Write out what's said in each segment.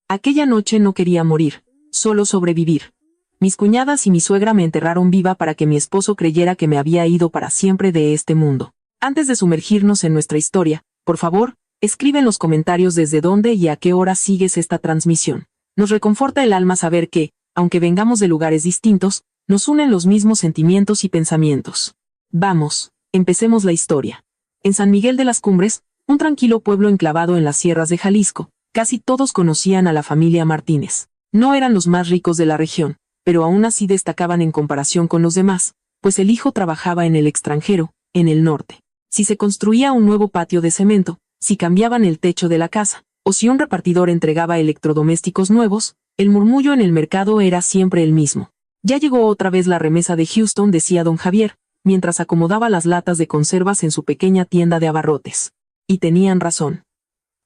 Aquella noche no quería morir, solo sobrevivir. Mis cuñadas y mi suegra me enterraron viva para que mi esposo creyera que me había ido para siempre de este mundo. Antes de sumergirnos en nuestra historia, por favor, escribe en los comentarios desde dónde y a qué hora sigues esta transmisión. Nos reconforta el alma saber que, aunque vengamos de lugares distintos, nos unen los mismos sentimientos y pensamientos. Vamos, empecemos la historia. En San Miguel de las Cumbres, un tranquilo pueblo enclavado en las sierras de Jalisco, casi todos conocían a la familia Martínez. No eran los más ricos de la región, pero aún así destacaban en comparación con los demás, pues el hijo trabajaba en el extranjero, en el norte. Si se construía un nuevo patio de cemento, si cambiaban el techo de la casa, o si un repartidor entregaba electrodomésticos nuevos, el murmullo en el mercado era siempre el mismo. Ya llegó otra vez la remesa de Houston, decía don Javier, mientras acomodaba las latas de conservas en su pequeña tienda de abarrotes. Y tenían razón.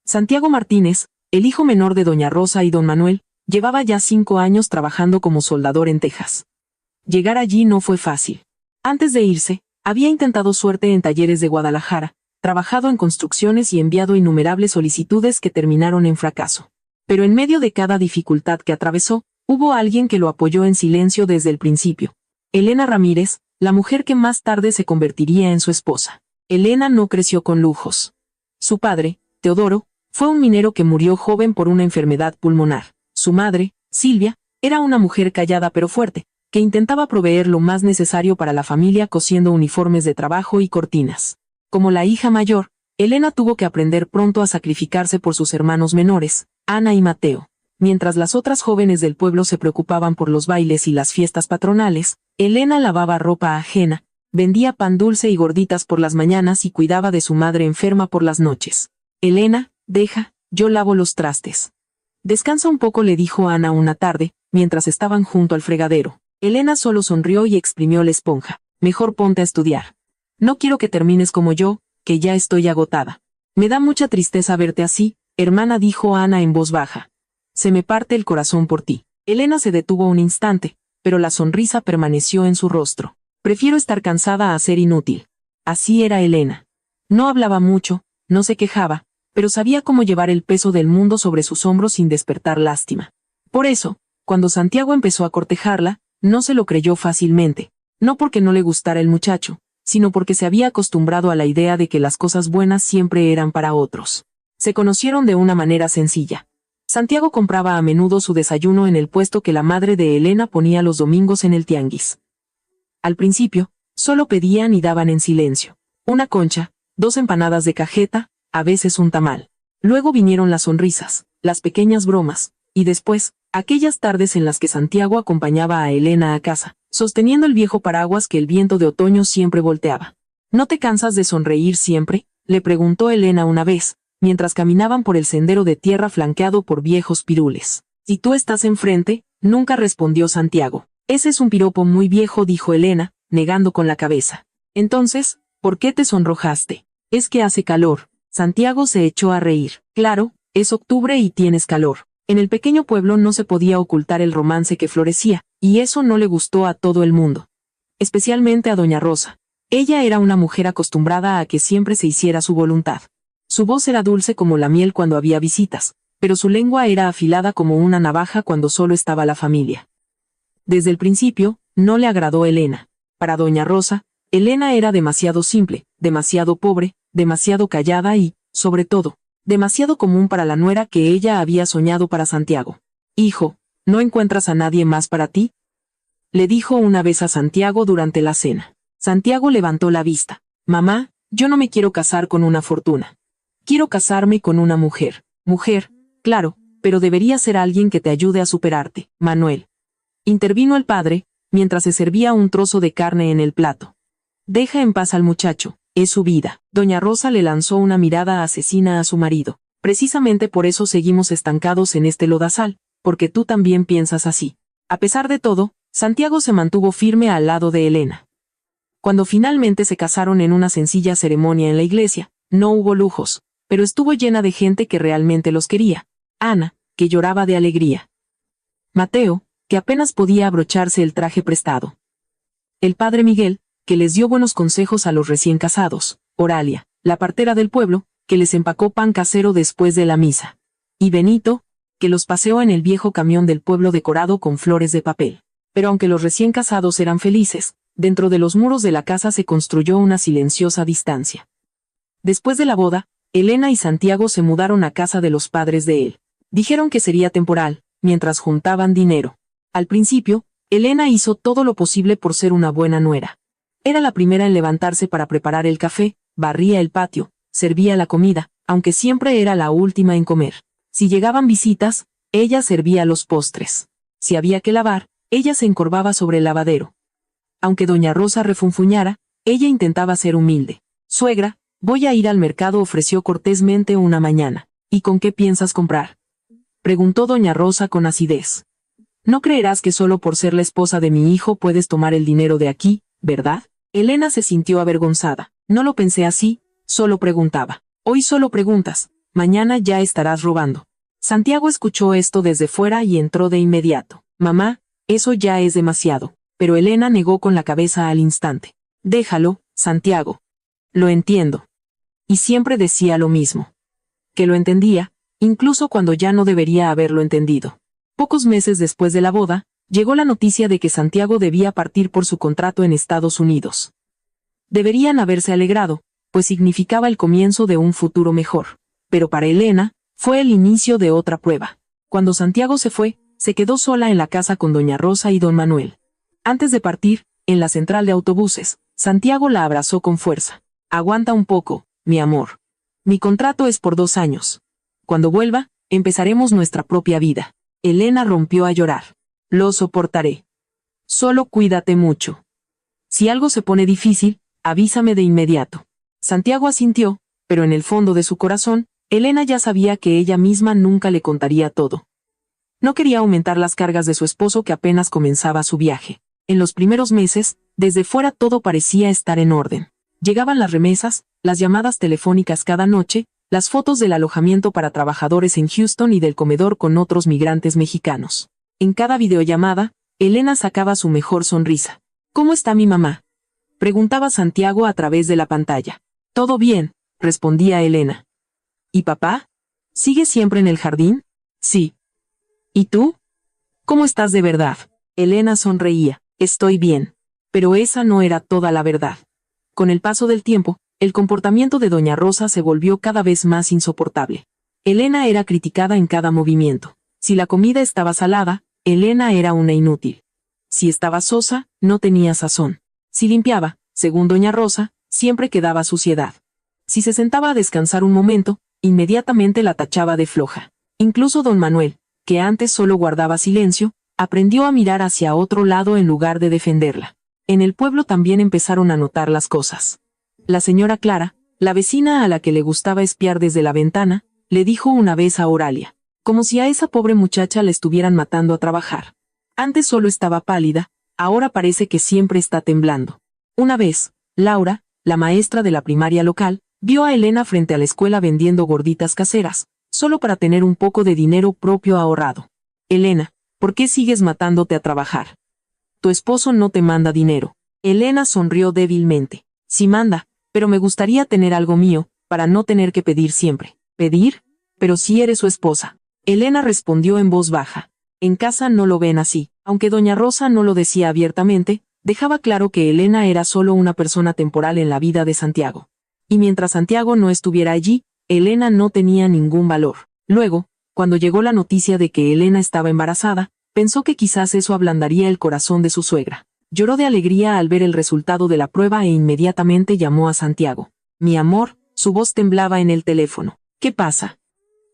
Santiago Martínez, el hijo menor de doña Rosa y don Manuel, llevaba ya 5 años trabajando como soldador en Texas. Llegar allí no fue fácil. Antes de irse, había intentado suerte en talleres de Guadalajara, trabajado en construcciones y enviado innumerables solicitudes que terminaron en fracaso. Pero en medio de cada dificultad que atravesó, hubo alguien que lo apoyó en silencio desde el principio. Elena Ramírez, la mujer que más tarde se convertiría en su esposa. Elena no creció con lujos. Su padre, Teodoro, fue un minero que murió joven por una enfermedad pulmonar. Su madre, Silvia, era una mujer callada pero fuerte, que intentaba proveer lo más necesario para la familia cosiendo uniformes de trabajo y cortinas. Como la hija mayor, Elena tuvo que aprender pronto a sacrificarse por sus hermanos menores, Ana y Mateo. Mientras las otras jóvenes del pueblo se preocupaban por los bailes y las fiestas patronales, Elena lavaba ropa ajena, vendía pan dulce y gorditas por las mañanas y cuidaba de su madre enferma por las noches. Elena, deja, yo lavo los trastes. Descansa un poco, le dijo Ana una tarde, mientras estaban junto al fregadero. Elena solo sonrió y exprimió la esponja. Mejor ponte a estudiar. No quiero que termines como yo, que ya estoy agotada. Me da mucha tristeza verte así, hermana, dijo Ana en voz baja. Se me parte el corazón por ti. Elena se detuvo un instante, pero la sonrisa permaneció en su rostro. Prefiero estar cansada a ser inútil. Así era Elena. No hablaba mucho, no se quejaba, pero sabía cómo llevar el peso del mundo sobre sus hombros sin despertar lástima. Por eso, cuando Santiago empezó a cortejarla, no se lo creyó fácilmente, no porque no le gustara el muchacho, sino porque se había acostumbrado a la idea de que las cosas buenas siempre eran para otros. Se conocieron de una manera sencilla. Santiago compraba a menudo su desayuno en el puesto que la madre de Elena ponía los domingos en el tianguis. Al principio, solo pedían y daban en silencio. Una concha, 2 empanadas de cajeta, a veces un tamal. Luego vinieron las sonrisas, las pequeñas bromas, y después, aquellas tardes en las que Santiago acompañaba a Elena a casa, sosteniendo el viejo paraguas que el viento de otoño siempre volteaba. ¿No te cansas de sonreír siempre?, le preguntó Elena una vez, mientras caminaban por el sendero de tierra flanqueado por viejos pirules. Si tú estás enfrente, nunca, respondió Santiago. Ese es un piropo muy viejo, dijo Elena, negando con la cabeza. Entonces, ¿por qué te sonrojaste? Es que hace calor. Santiago se echó a reír. Claro, es octubre y tienes calor. En el pequeño pueblo no se podía ocultar el romance que florecía, y eso no le gustó a todo el mundo. Especialmente a doña Rosa. Ella era una mujer acostumbrada a que siempre se hiciera su voluntad. Su voz era dulce como la miel cuando había visitas, pero su lengua era afilada como una navaja cuando solo estaba la familia. Desde el principio, no le agradó Elena. Para doña Rosa, Elena era demasiado simple, demasiado pobre, demasiado callada y, sobre todo, demasiado común para la nuera que ella había soñado para Santiago. Hijo, ¿no encuentras a nadie más para ti?, le dijo una vez a Santiago durante la cena. Santiago levantó la vista. Mamá, yo no me quiero casar con una fortuna. Quiero casarme con una mujer. Mujer, claro, pero debería ser alguien que te ayude a superarte, Manuel. Intervino el padre, mientras se servía un trozo de carne en el plato. Deja en paz al muchacho, es su vida. Doña Rosa le lanzó una mirada asesina a su marido. Precisamente por eso seguimos estancados en este lodazal, porque tú también piensas así. A pesar de todo, Santiago se mantuvo firme al lado de Elena. Cuando finalmente se casaron en una sencilla ceremonia en la iglesia, no hubo lujos, pero estuvo llena de gente que realmente los quería. Ana, que lloraba de alegría. Mateo, que apenas podía abrocharse el traje prestado. El padre Miguel, que les dio buenos consejos a los recién casados. Oralia, la partera del pueblo, que les empacó pan casero después de la misa. Y Benito, que los paseó en el viejo camión del pueblo decorado con flores de papel. Pero aunque los recién casados eran felices, dentro de los muros de la casa se construyó una silenciosa distancia. Después de la boda, Elena y Santiago se mudaron a casa de los padres de él. Dijeron que sería temporal, mientras juntaban dinero. Al principio, Elena hizo todo lo posible por ser una buena nuera. Era la primera en levantarse para preparar el café, barría el patio, servía la comida, aunque siempre era la última en comer. Si llegaban visitas, ella servía los postres. Si había que lavar, ella se encorvaba sobre el lavadero. Aunque doña Rosa refunfuñara, ella intentaba ser humilde. «Suegra, voy a ir al mercado», ofreció cortésmente una mañana. «¿Y con qué piensas comprar?», preguntó doña Rosa con acidez. «No creerás que solo por ser la esposa de mi hijo puedes tomar el dinero de aquí, ¿verdad?». Elena se sintió avergonzada. «No lo pensé así, solo preguntaba». «Hoy solo preguntas, mañana ya estarás robando». Santiago escuchó esto desde fuera y entró de inmediato. «Mamá, eso ya es demasiado». Pero Elena negó con la cabeza al instante. «Déjalo, Santiago. Lo entiendo». Y siempre decía lo mismo. Que lo entendía, incluso cuando ya no debería haberlo entendido. Pocos meses después de la boda, llegó la noticia de que Santiago debía partir por su contrato en Estados Unidos. Deberían haberse alegrado, pues significaba el comienzo de un futuro mejor. Pero para Elena, fue el inicio de otra prueba. Cuando Santiago se fue, se quedó sola en la casa con doña Rosa y don Manuel. Antes de partir, en la central de autobuses, Santiago la abrazó con fuerza. «Aguanta un poco, mi amor. Mi contrato es por 2 años. Cuando vuelva, empezaremos nuestra propia vida». Elena rompió a llorar. «Lo soportaré. Solo cuídate mucho. Si algo se pone difícil, avísame de inmediato». Santiago asintió, pero en el fondo de su corazón, Elena ya sabía que ella misma nunca le contaría todo. No quería aumentar las cargas de su esposo que apenas comenzaba su viaje. En los primeros meses, desde fuera todo parecía estar en orden. Llegaban las remesas, las llamadas telefónicas cada noche, las fotos del alojamiento para trabajadores en Houston y del comedor con otros migrantes mexicanos. En cada videollamada, Elena sacaba su mejor sonrisa. «¿Cómo está mi mamá?», preguntaba Santiago a través de la pantalla. «Todo bien», respondía Elena. «¿Y papá? ¿Sigue siempre en el jardín?». «Sí». «¿Y tú? ¿Cómo estás de verdad?». Elena sonreía. «Estoy bien». Pero esa no era toda la verdad. Con el paso del tiempo, el comportamiento de doña Rosa se volvió cada vez más insoportable. Elena era criticada en cada movimiento. Si la comida estaba salada, Elena era una inútil. Si estaba sosa, no tenía sazón. Si limpiaba, según doña Rosa, siempre quedaba suciedad. Si se sentaba a descansar un momento, inmediatamente la tachaba de floja. Incluso don Manuel, que antes solo guardaba silencio, aprendió a mirar hacia otro lado en lugar de defenderla. En el pueblo también empezaron a notar las cosas. La señora Clara, la vecina a la que le gustaba espiar desde la ventana, le dijo una vez a Oralia, como si a esa pobre muchacha la estuvieran matando a trabajar. Antes solo estaba pálida, ahora parece que siempre está temblando. Una vez, Laura, la maestra de la primaria local, vio a Elena frente a la escuela vendiendo gorditas caseras, solo para tener un poco de dinero propio ahorrado. «Elena, ¿por qué sigues matándote a trabajar? Tu esposo no te manda dinero». Elena sonrió débilmente. «Sí manda, pero me gustaría tener algo mío, para no tener que pedir siempre». «¿Pedir? Pero si eres su esposa». Elena respondió en voz baja. En casa no lo ven así. Aunque doña Rosa no lo decía abiertamente, dejaba claro que Elena era solo una persona temporal en la vida de Santiago. Y mientras Santiago no estuviera allí, Elena no tenía ningún valor. Luego, cuando llegó la noticia de que Elena estaba embarazada, pensó que quizás eso ablandaría el corazón de su suegra. Lloró de alegría al ver el resultado de la prueba e inmediatamente llamó a Santiago. «Mi amor», su voz temblaba en el teléfono. «¿Qué pasa?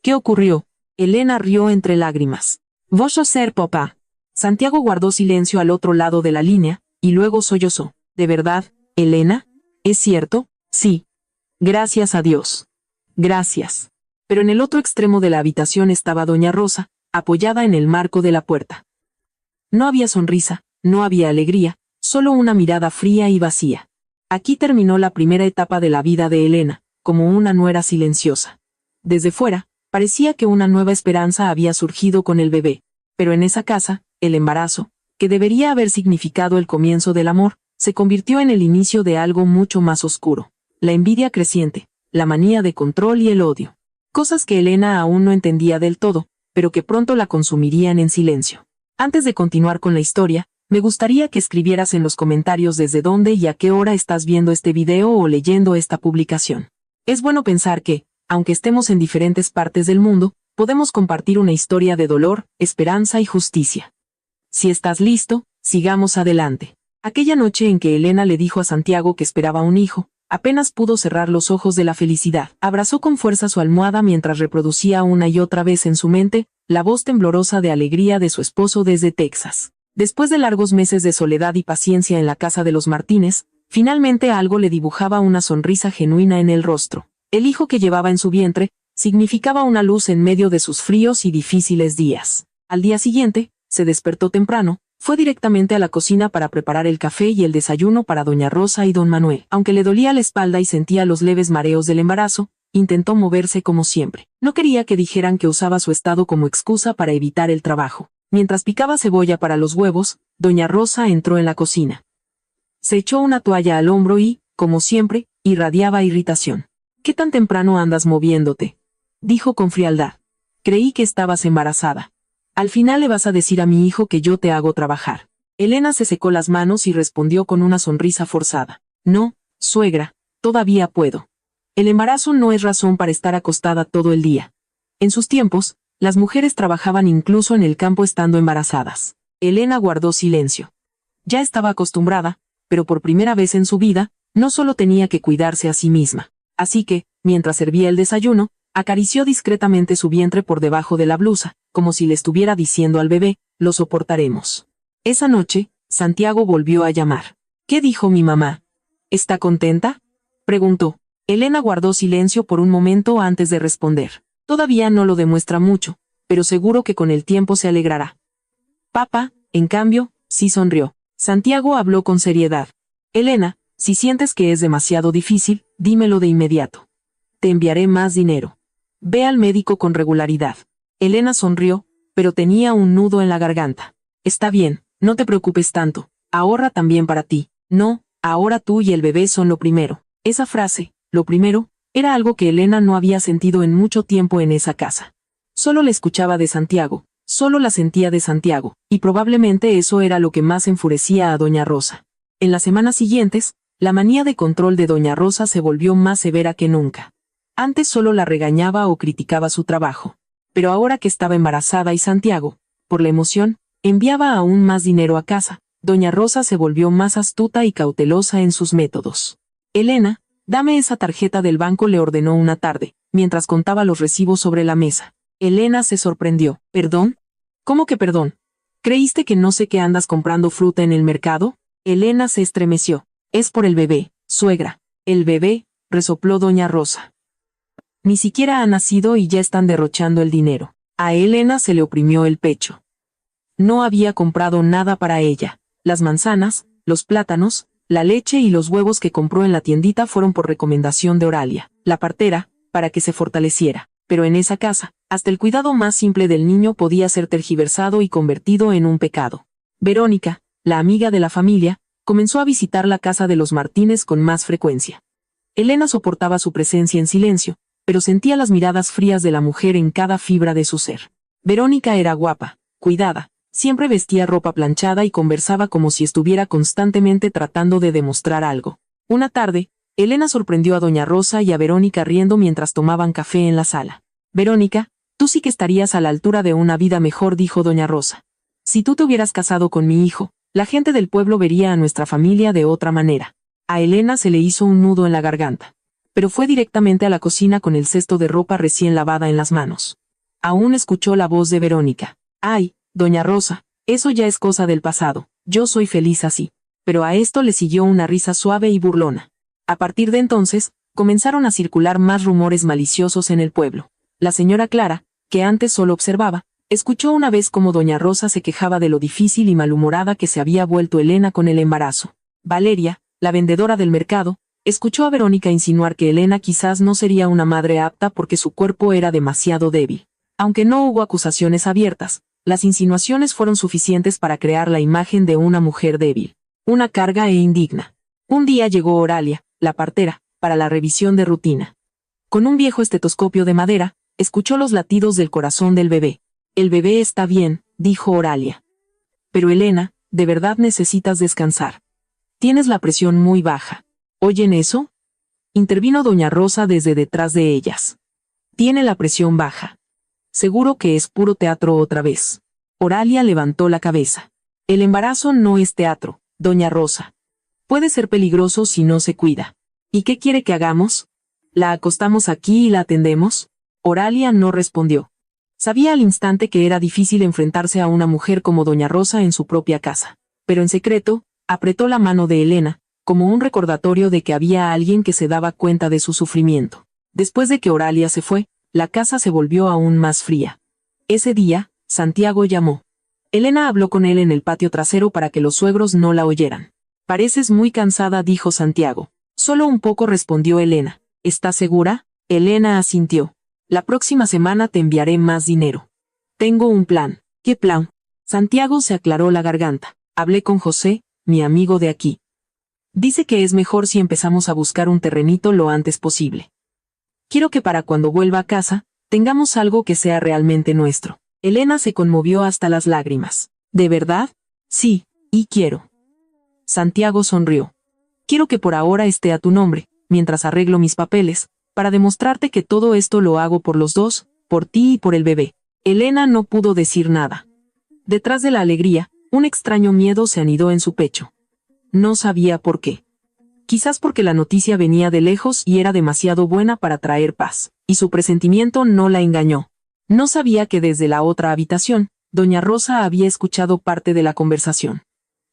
¿Qué ocurrió?». Elena rió entre lágrimas. «Vos sos ser papá». Santiago guardó silencio al otro lado de la línea, y luego sollozó. «¿De verdad, Elena? ¿Es cierto?». «Sí. Gracias a Dios». «Gracias». Pero en el otro extremo de la habitación estaba doña Rosa, apoyada en el marco de la puerta. No había sonrisa, no había alegría, solo una mirada fría y vacía. Aquí terminó la primera etapa de la vida de Elena, como una nuera silenciosa. Desde fuera, parecía que una nueva esperanza había surgido con el bebé, pero en esa casa, el embarazo, que debería haber significado el comienzo del amor, se convirtió en el inicio de algo mucho más oscuro. La envidia creciente, la manía de control y el odio. Cosas que Elena aún no entendía del todo, pero que pronto la consumirían en silencio. Antes de continuar con la historia, me gustaría que escribieras en los comentarios desde dónde y a qué hora estás viendo este video o leyendo esta publicación. Es bueno pensar que, aunque estemos en diferentes partes del mundo, podemos compartir una historia de dolor, esperanza y justicia. Si estás listo, sigamos adelante. Aquella noche en que Elena le dijo a Santiago que esperaba un hijo, apenas pudo cerrar los ojos de la felicidad. Abrazó con fuerza su almohada mientras reproducía una y otra vez en su mente la voz temblorosa de alegría de su esposo desde Texas. Después de largos meses de soledad y paciencia en la casa de los Martínez, finalmente algo le dibujaba una sonrisa genuina en el rostro. El hijo que llevaba en su vientre significaba una luz en medio de sus fríos y difíciles días. Al día siguiente, se despertó temprano, fue directamente a la cocina para preparar el café y el desayuno para doña Rosa y don Manuel. Aunque le dolía la espalda y sentía los leves mareos del embarazo, intentó moverse como siempre. No quería que dijeran que usaba su estado como excusa para evitar el trabajo. Mientras picaba cebolla para los huevos, doña Rosa entró en la cocina. Se echó una toalla al hombro y, como siempre, irradiaba irritación. «¿Qué tan temprano andas moviéndote?», dijo con frialdad. «Creí que estabas embarazada. Al final le vas a decir a mi hijo que yo te hago trabajar». Elena se secó las manos y respondió con una sonrisa forzada. «No, suegra, todavía puedo. El embarazo no es razón para estar acostada todo el día». En sus tiempos, las mujeres trabajaban incluso en el campo estando embarazadas. Elena guardó silencio. Ya estaba acostumbrada, pero por primera vez en su vida, no solo tenía que cuidarse a sí misma. Así que, mientras servía el desayuno, acarició discretamente su vientre por debajo de la blusa, como si le estuviera diciendo al bebé, «Lo soportaremos». Esa noche, Santiago volvió a llamar. «¿Qué dijo mi mamá? ¿Está contenta?», preguntó. Elena guardó silencio por un momento antes de responder. «Todavía no lo demuestra mucho, pero seguro que con el tiempo se alegrará». Papá, en cambio, sí sonrió. Santiago habló con seriedad. «Elena, si sientes que es demasiado difícil, dímelo de inmediato. Te enviaré más dinero. Ve al médico con regularidad». Elena sonrió, pero tenía un nudo en la garganta. «Está bien, no te preocupes tanto. Ahorra también para ti. No, ahora tú y el bebé son lo primero». Esa frase, lo primero, era algo que Elena no había sentido en mucho tiempo en esa casa. Solo la escuchaba de Santiago, solo la sentía de Santiago, y probablemente eso era lo que más enfurecía a doña Rosa. En las semanas siguientes, la manía de control de doña Rosa se volvió más severa que nunca. Antes solo la regañaba o criticaba su trabajo. Pero ahora que estaba embarazada y Santiago, por la emoción, enviaba aún más dinero a casa, doña Rosa se volvió más astuta y cautelosa en sus métodos. «Elena, dame esa tarjeta del banco», le ordenó una tarde, mientras contaba los recibos sobre la mesa. Elena se sorprendió. «¿Perdón? ¿Cómo que perdón? ¿Creíste que no sé que andas comprando fruta en el mercado?». Elena se estremeció. «Es por el bebé, suegra». «¿El bebé?», resopló doña Rosa. «Ni siquiera ha nacido y ya están derrochando el dinero». A Elena se le oprimió el pecho. No había comprado nada para ella. Las manzanas, los plátanos, la leche y los huevos que compró en la tiendita fueron por recomendación de Oralia, la partera, para que se fortaleciera. Pero en esa casa, hasta el cuidado más simple del niño podía ser tergiversado y convertido en un pecado. Verónica, la amiga de la familia, comenzó a visitar la casa de los Martínez con más frecuencia. Elena soportaba su presencia en silencio, pero sentía las miradas frías de la mujer en cada fibra de su ser. Verónica era guapa, cuidada, siempre vestía ropa planchada y conversaba como si estuviera constantemente tratando de demostrar algo. Una tarde, Elena sorprendió a doña Rosa y a Verónica riendo mientras tomaban café en la sala. «Verónica, tú sí que estarías a la altura de una vida mejor», dijo doña Rosa. «Si tú te hubieras casado con mi hijo, la gente del pueblo vería a nuestra familia de otra manera». A Elena se le hizo un nudo en la garganta. Pero fue directamente a la cocina con el cesto de ropa recién lavada en las manos. Aún escuchó la voz de Verónica. «Ay, doña Rosa, eso ya es cosa del pasado, yo soy feliz así». Pero a esto le siguió una risa suave y burlona. A partir de entonces, comenzaron a circular más rumores maliciosos en el pueblo. La señora Clara, que antes solo observaba, escuchó una vez cómo doña Rosa se quejaba de lo difícil y malhumorada que se había vuelto Elena con el embarazo. Valeria, la vendedora del mercado, escuchó a Verónica insinuar que Elena quizás no sería una madre apta porque su cuerpo era demasiado débil. Aunque no hubo acusaciones abiertas, las insinuaciones fueron suficientes para crear la imagen de una mujer débil, una carga e indigna. Un día llegó Oralia, la partera, para la revisión de rutina. Con un viejo estetoscopio de madera, escuchó los latidos del corazón del bebé. El bebé está bien, dijo Oralia. Pero Elena, de verdad necesitas descansar. Tienes la presión muy baja. ¿Oyen eso? Intervino doña Rosa desde detrás de ellas. Tiene la presión baja. Seguro que es puro teatro otra vez. Oralia levantó la cabeza. El embarazo no es teatro, doña Rosa. Puede ser peligroso si no se cuida. ¿Y qué quiere que hagamos? ¿La acostamos aquí y la atendemos? Oralia no respondió. Sabía al instante que era difícil enfrentarse a una mujer como doña Rosa en su propia casa. Pero en secreto, apretó la mano de Elena, como un recordatorio de que había alguien que se daba cuenta de su sufrimiento. Después de que Oralia se fue, la casa se volvió aún más fría. Ese día, Santiago llamó. Elena habló con él en el patio trasero para que los suegros no la oyeran. Pareces muy cansada, dijo Santiago. Solo un poco, respondió Elena. ¿Estás segura? Elena asintió. La próxima semana te enviaré más dinero. Tengo un plan. ¿Qué plan? Santiago se aclaró la garganta. Hablé con José, mi amigo de aquí. Dice que es mejor si empezamos a buscar un terrenito lo antes posible. Quiero que para cuando vuelva a casa, tengamos algo que sea realmente nuestro. Elena se conmovió hasta las lágrimas. ¿De verdad? Sí, y quiero. Santiago sonrió. Quiero que por ahora esté a tu nombre, mientras arreglo mis papeles, para demostrarte que todo esto lo hago por los dos, por ti y por el bebé. Elena no pudo decir nada. Detrás de la alegría, un extraño miedo se anidó en su pecho. No sabía por qué. Quizás porque la noticia venía de lejos y era demasiado buena para traer paz, y su presentimiento no la engañó. No sabía que desde la otra habitación, doña Rosa había escuchado parte de la conversación.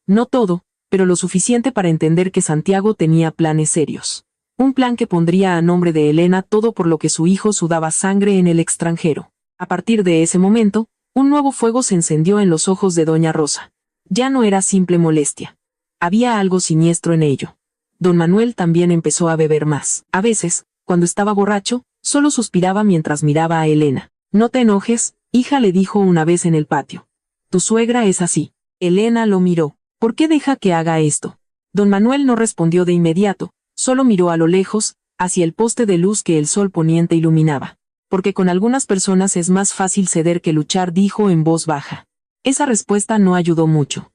No todo, pero lo suficiente para entender que Santiago tenía planes serios. Un plan que pondría a nombre de Elena todo por lo que su hijo sudaba sangre en el extranjero. A partir de ese momento, un nuevo fuego se encendió en los ojos de doña Rosa. Ya no era simple molestia. Había algo siniestro en ello. Don Manuel también empezó a beber más. A veces, cuando estaba borracho, solo suspiraba mientras miraba a Elena. No te enojes, hija, le dijo una vez en el patio. Tu suegra es así. Elena lo miró. ¿Por qué deja que haga esto? Don Manuel no respondió de inmediato, solo miró a lo lejos, hacia el poste de luz que el sol poniente iluminaba. Porque con algunas personas es más fácil ceder que luchar, dijo en voz baja. Esa respuesta no ayudó mucho.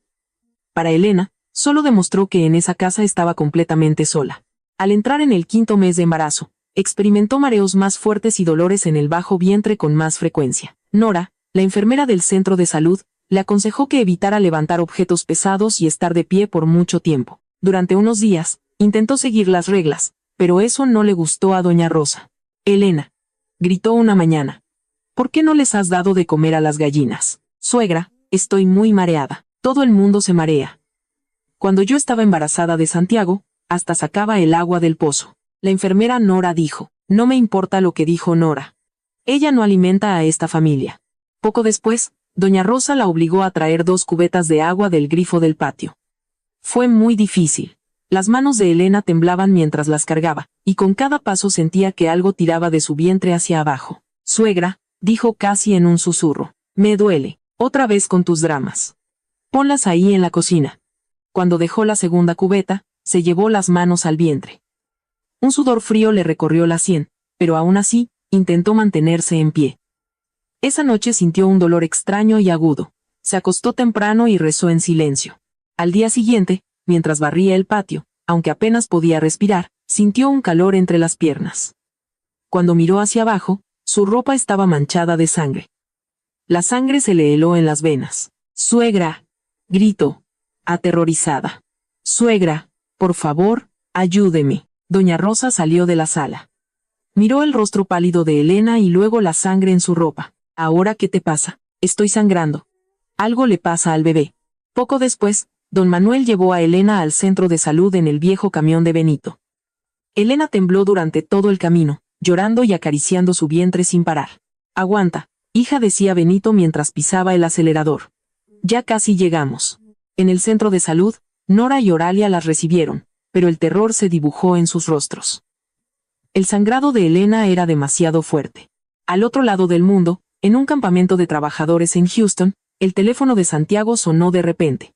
Para Elena, solo demostró que en esa casa estaba completamente sola. Al entrar en el 5º mes de embarazo, experimentó mareos más fuertes y dolores en el bajo vientre con más frecuencia. Nora, la enfermera del centro de salud, le aconsejó que evitara levantar objetos pesados y estar de pie por mucho tiempo. Durante unos días, intentó seguir las reglas, pero eso no le gustó a doña Rosa. Elena, gritó una mañana. ¿Por qué no les has dado de comer a las gallinas? Suegra, estoy muy mareada. Todo el mundo se marea. Cuando yo estaba embarazada de Santiago, hasta sacaba el agua del pozo. La enfermera Nora dijo. No me importa lo que dijo Nora. Ella no alimenta a esta familia. Poco después, doña Rosa la obligó a traer 2 cubetas de agua del grifo del patio. Fue muy difícil. Las manos de Elena temblaban mientras las cargaba, y con cada paso sentía que algo tiraba de su vientre hacia abajo. Suegra, dijo casi en un susurro. Me duele. Otra vez con tus dramas. Ponlas ahí en la cocina. Cuando dejó la segunda cubeta, se llevó las manos al vientre. Un sudor frío le recorrió la sien, pero aún así, intentó mantenerse en pie. Esa noche sintió un dolor extraño y agudo. Se acostó temprano y rezó en silencio. Al día siguiente, mientras barría el patio, aunque apenas podía respirar, sintió un calor entre las piernas. Cuando miró hacia abajo, su ropa estaba manchada de sangre. La sangre se le heló en las venas. «Suegra», gritó, aterrorizada. «Suegra, por favor, ayúdeme». Doña Rosa salió de la sala. Miró el rostro pálido de Elena y luego la sangre en su ropa. «¿Ahora qué te pasa? Estoy sangrando. Algo le pasa al bebé». Poco después, don Manuel llevó a Elena al centro de salud en el viejo camión de Benito. Elena tembló durante todo el camino, llorando y acariciando su vientre sin parar. «Aguanta, hija», decía Benito mientras pisaba el acelerador. «Ya casi llegamos». En el centro de salud, Nora y Oralia las recibieron, pero el terror se dibujó en sus rostros. El sangrado de Elena era demasiado fuerte. Al otro lado del mundo, en un campamento de trabajadores en Houston, el teléfono de Santiago sonó de repente.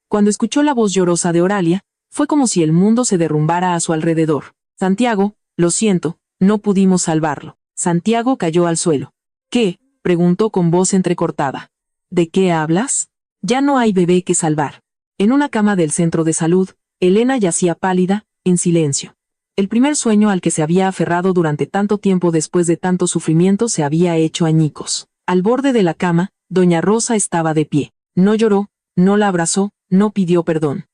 Cuando escuchó la voz llorosa de Oralia, fue como si el mundo se derrumbara a su alrededor. «Santiago, lo siento, no pudimos salvarlo». Santiago cayó al suelo. «¿Qué?», preguntó con voz entrecortada. ¿De qué hablas? Ya no hay bebé que salvar. En una cama del centro de salud, Elena yacía pálida, en silencio. El primer sueño al que se había aferrado durante tanto tiempo después de tanto sufrimiento se había hecho añicos. Al borde de la cama, doña Rosa estaba de pie. No lloró, no la abrazó, no pidió perdón.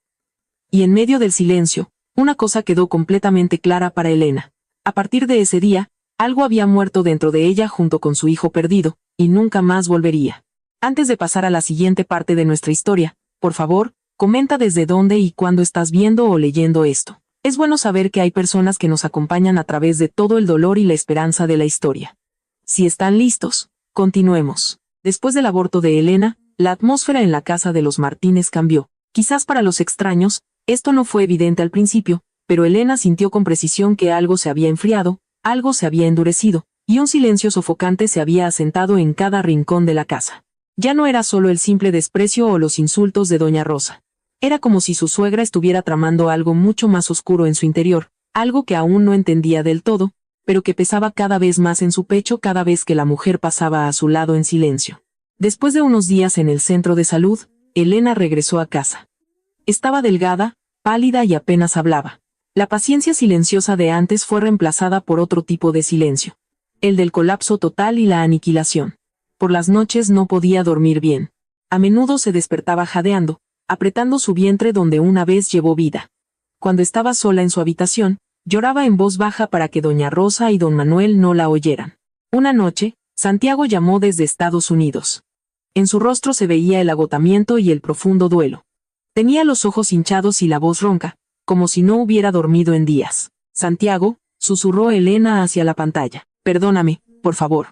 Y en medio del silencio, una cosa quedó completamente clara para Elena. A partir de ese día, algo había muerto dentro de ella junto con su hijo perdido, y nunca más volvería. Antes de pasar a la siguiente parte de nuestra historia, por favor, comenta desde dónde y cuándo estás viendo o leyendo esto. Es bueno saber que hay personas que nos acompañan a través de todo el dolor y la esperanza de la historia. Si están listos, continuemos. Después del aborto de Elena, la atmósfera en la casa de los Martínez cambió. Quizás para los extraños, esto no fue evidente al principio, pero Elena sintió con precisión que algo se había enfriado, algo se había endurecido, y un silencio sofocante se había asentado en cada rincón de la casa. Ya no era solo el simple desprecio o los insultos de doña Rosa. Era como si su suegra estuviera tramando algo mucho más oscuro en su interior, algo que aún no entendía del todo, pero que pesaba cada vez más en su pecho cada vez que la mujer pasaba a su lado en silencio. Después de unos días en el centro de salud, Elena regresó a casa. Estaba delgada, pálida y apenas hablaba. La paciencia silenciosa de antes fue reemplazada por otro tipo de silencio. El del colapso total y la aniquilación. Por las noches no podía dormir bien. A menudo se despertaba jadeando, apretando su vientre donde una vez llevó vida. Cuando estaba sola en su habitación, lloraba en voz baja para que doña Rosa y don Manuel no la oyeran. Una noche, Santiago llamó desde Estados Unidos. En su rostro se veía el agotamiento y el profundo duelo. Tenía los ojos hinchados y la voz ronca, como si no hubiera dormido en días. Santiago, susurró Elena hacia la pantalla. Perdóname, por favor.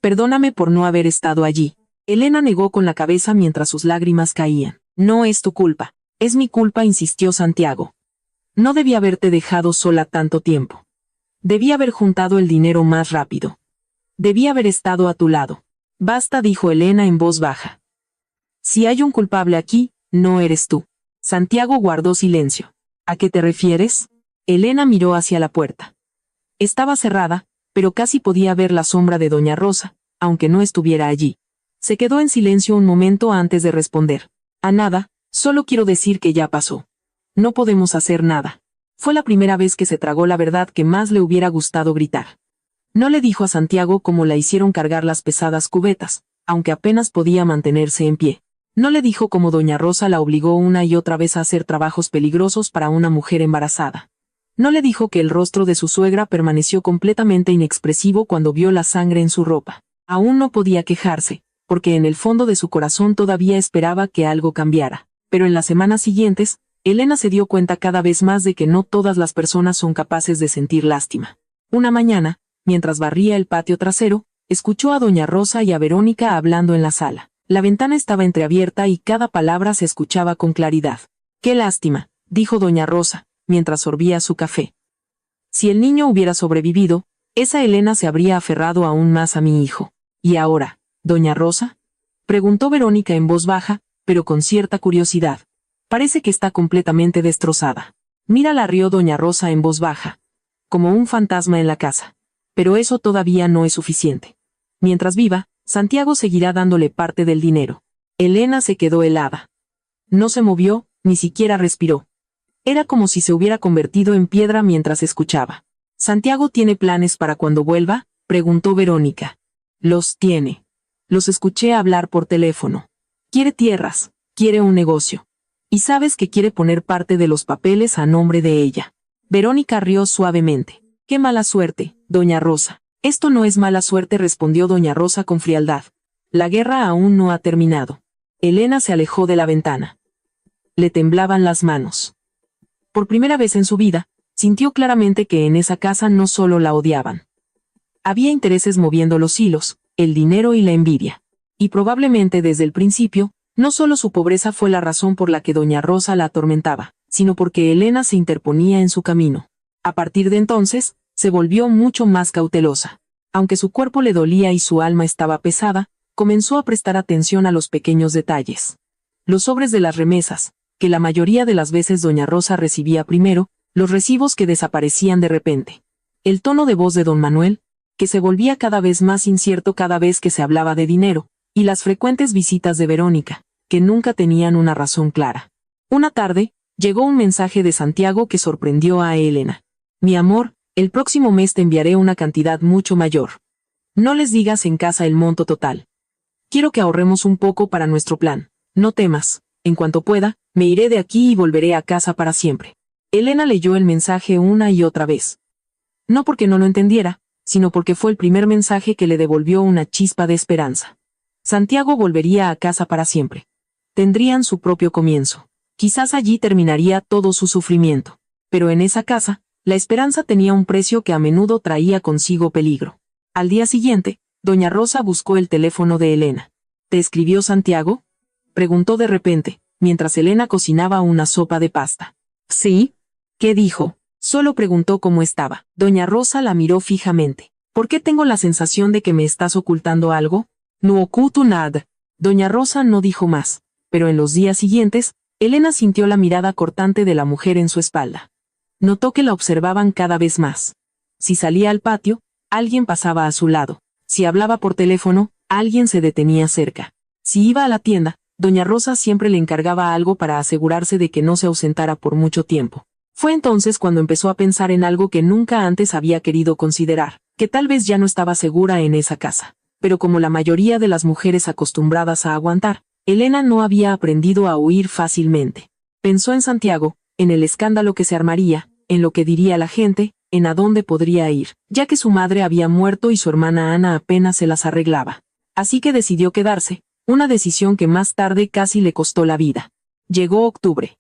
Perdóname por no haber estado allí. Elena negó con la cabeza mientras sus lágrimas caían. No es tu culpa. Es mi culpa, insistió Santiago. No debí haberte dejado sola tanto tiempo. Debí haber juntado el dinero más rápido. Debí haber estado a tu lado. Basta, dijo Elena en voz baja. Si hay un culpable aquí, no eres tú. Santiago guardó silencio. ¿A qué te refieres? Elena miró hacia la puerta. Estaba cerrada, pero casi podía ver la sombra de doña Rosa, aunque no estuviera allí. Se quedó en silencio un momento antes de responder. A nada, solo quiero decir que ya pasó. No podemos hacer nada. Fue la primera vez que se tragó la verdad que más le hubiera gustado gritar. No le dijo a Santiago cómo la hicieron cargar las pesadas cubetas, aunque apenas podía mantenerse en pie. No le dijo cómo doña Rosa la obligó una y otra vez a hacer trabajos peligrosos para una mujer embarazada. No le dijo que el rostro de su suegra permaneció completamente inexpresivo cuando vio la sangre en su ropa. Aún no podía quejarse, porque en el fondo de su corazón todavía esperaba que algo cambiara. Pero en las semanas siguientes, Elena se dio cuenta cada vez más de que no todas las personas son capaces de sentir lástima. Una mañana, mientras barría el patio trasero, escuchó a doña Rosa y a Verónica hablando en la sala. La ventana estaba entreabierta y cada palabra se escuchaba con claridad. «Qué lástima», dijo doña Rosa, mientras sorbía su café. «Si el niño hubiera sobrevivido, esa Elena se habría aferrado aún más a mi hijo. ¿Y ahora, doña Rosa?», preguntó Verónica en voz baja, pero con cierta curiosidad. «Parece que está completamente destrozada». «Mírala», rió doña Rosa en voz baja. «Como un fantasma en la casa. Pero eso todavía no es suficiente. Mientras viva, Santiago seguirá dándole parte del dinero». Elena se quedó helada. No se movió, ni siquiera respiró. Era como si se hubiera convertido en piedra mientras escuchaba. «¿Santiago tiene planes para cuando vuelva?», preguntó Verónica. «Los tiene. Los escuché hablar por teléfono. Quiere tierras, quiere un negocio. Y sabes que quiere poner parte de los papeles a nombre de ella». Verónica rió suavemente. «Qué mala suerte, doña Rosa». «Esto no es mala suerte», respondió doña Rosa con frialdad. «La guerra aún no ha terminado». Elena se alejó de la ventana. Le temblaban las manos. Por primera vez en su vida, sintió claramente que en esa casa no solo la odiaban. Había intereses moviendo los hilos, el dinero y la envidia. Y probablemente desde el principio, no solo su pobreza fue la razón por la que doña Rosa la atormentaba, sino porque Elena se interponía en su camino. A partir de entonces, se volvió mucho más cautelosa. Aunque su cuerpo le dolía y su alma estaba pesada, comenzó a prestar atención a los pequeños detalles. Los sobres de las remesas, que la mayoría de las veces doña Rosa recibía primero, los recibos que desaparecían de repente. El tono de voz de don Manuel, que se volvía cada vez más incierto cada vez que se hablaba de dinero, y las frecuentes visitas de Verónica, que nunca tenían una razón clara. Una tarde, llegó un mensaje de Santiago que sorprendió a Elena. Mi amor, el próximo mes te enviaré una cantidad mucho mayor. No les digas en casa el monto total. Quiero que ahorremos un poco para nuestro plan. No temas, en cuanto pueda, me iré de aquí y volveré a casa para siempre. Elena leyó el mensaje una y otra vez. No porque no lo entendiera, sino porque fue el primer mensaje que le devolvió una chispa de esperanza. Santiago volvería a casa para siempre. Tendrían su propio comienzo. Quizás allí terminaría todo su sufrimiento. Pero en esa casa, la esperanza tenía un precio que a menudo traía consigo peligro. Al día siguiente, doña Rosa buscó el teléfono de Elena. ¿Te escribió Santiago?, preguntó de repente, mientras Elena cocinaba una sopa de pasta. ¿Sí? ¿Qué dijo? Solo preguntó cómo estaba. Doña Rosa la miró fijamente. ¿Por qué tengo la sensación de que me estás ocultando algo? No oculto nada. Doña Rosa no dijo más, pero en los días siguientes, Elena sintió la mirada cortante de la mujer en su espalda. Notó que la observaban cada vez más. Si salía al patio, alguien pasaba a su lado. Si hablaba por teléfono, alguien se detenía cerca. Si iba a la tienda, doña Rosa siempre le encargaba algo para asegurarse de que no se ausentara por mucho tiempo. Fue entonces cuando empezó a pensar en algo que nunca antes había querido considerar, que tal vez ya no estaba segura en esa casa. Pero como la mayoría de las mujeres acostumbradas a aguantar, Elena no había aprendido a huir fácilmente. Pensó en Santiago, en el escándalo que se armaría, en lo que diría la gente, en a dónde podría ir, ya que su madre había muerto y su hermana Ana apenas se las arreglaba. Así que decidió quedarse, una decisión que más tarde casi le costó la vida. Llegó octubre.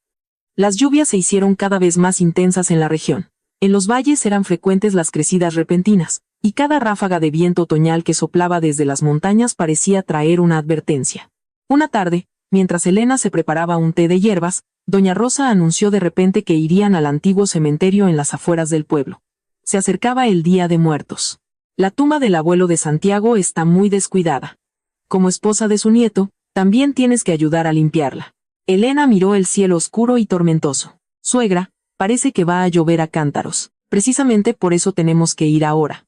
Las lluvias se hicieron cada vez más intensas en la región. En los valles eran frecuentes las crecidas repentinas, y cada ráfaga de viento otoñal que soplaba desde las montañas parecía traer una advertencia. Una tarde, mientras Elena se preparaba un té de hierbas, doña Rosa anunció de repente que irían al antiguo cementerio en las afueras del pueblo. Se acercaba el Día de Muertos. La tumba del abuelo de Santiago está muy descuidada. Como esposa de su nieto, también tienes que ayudar a limpiarla. Elena miró el cielo oscuro y tormentoso. Suegra, parece que va a llover a cántaros. Precisamente por eso tenemos que ir ahora.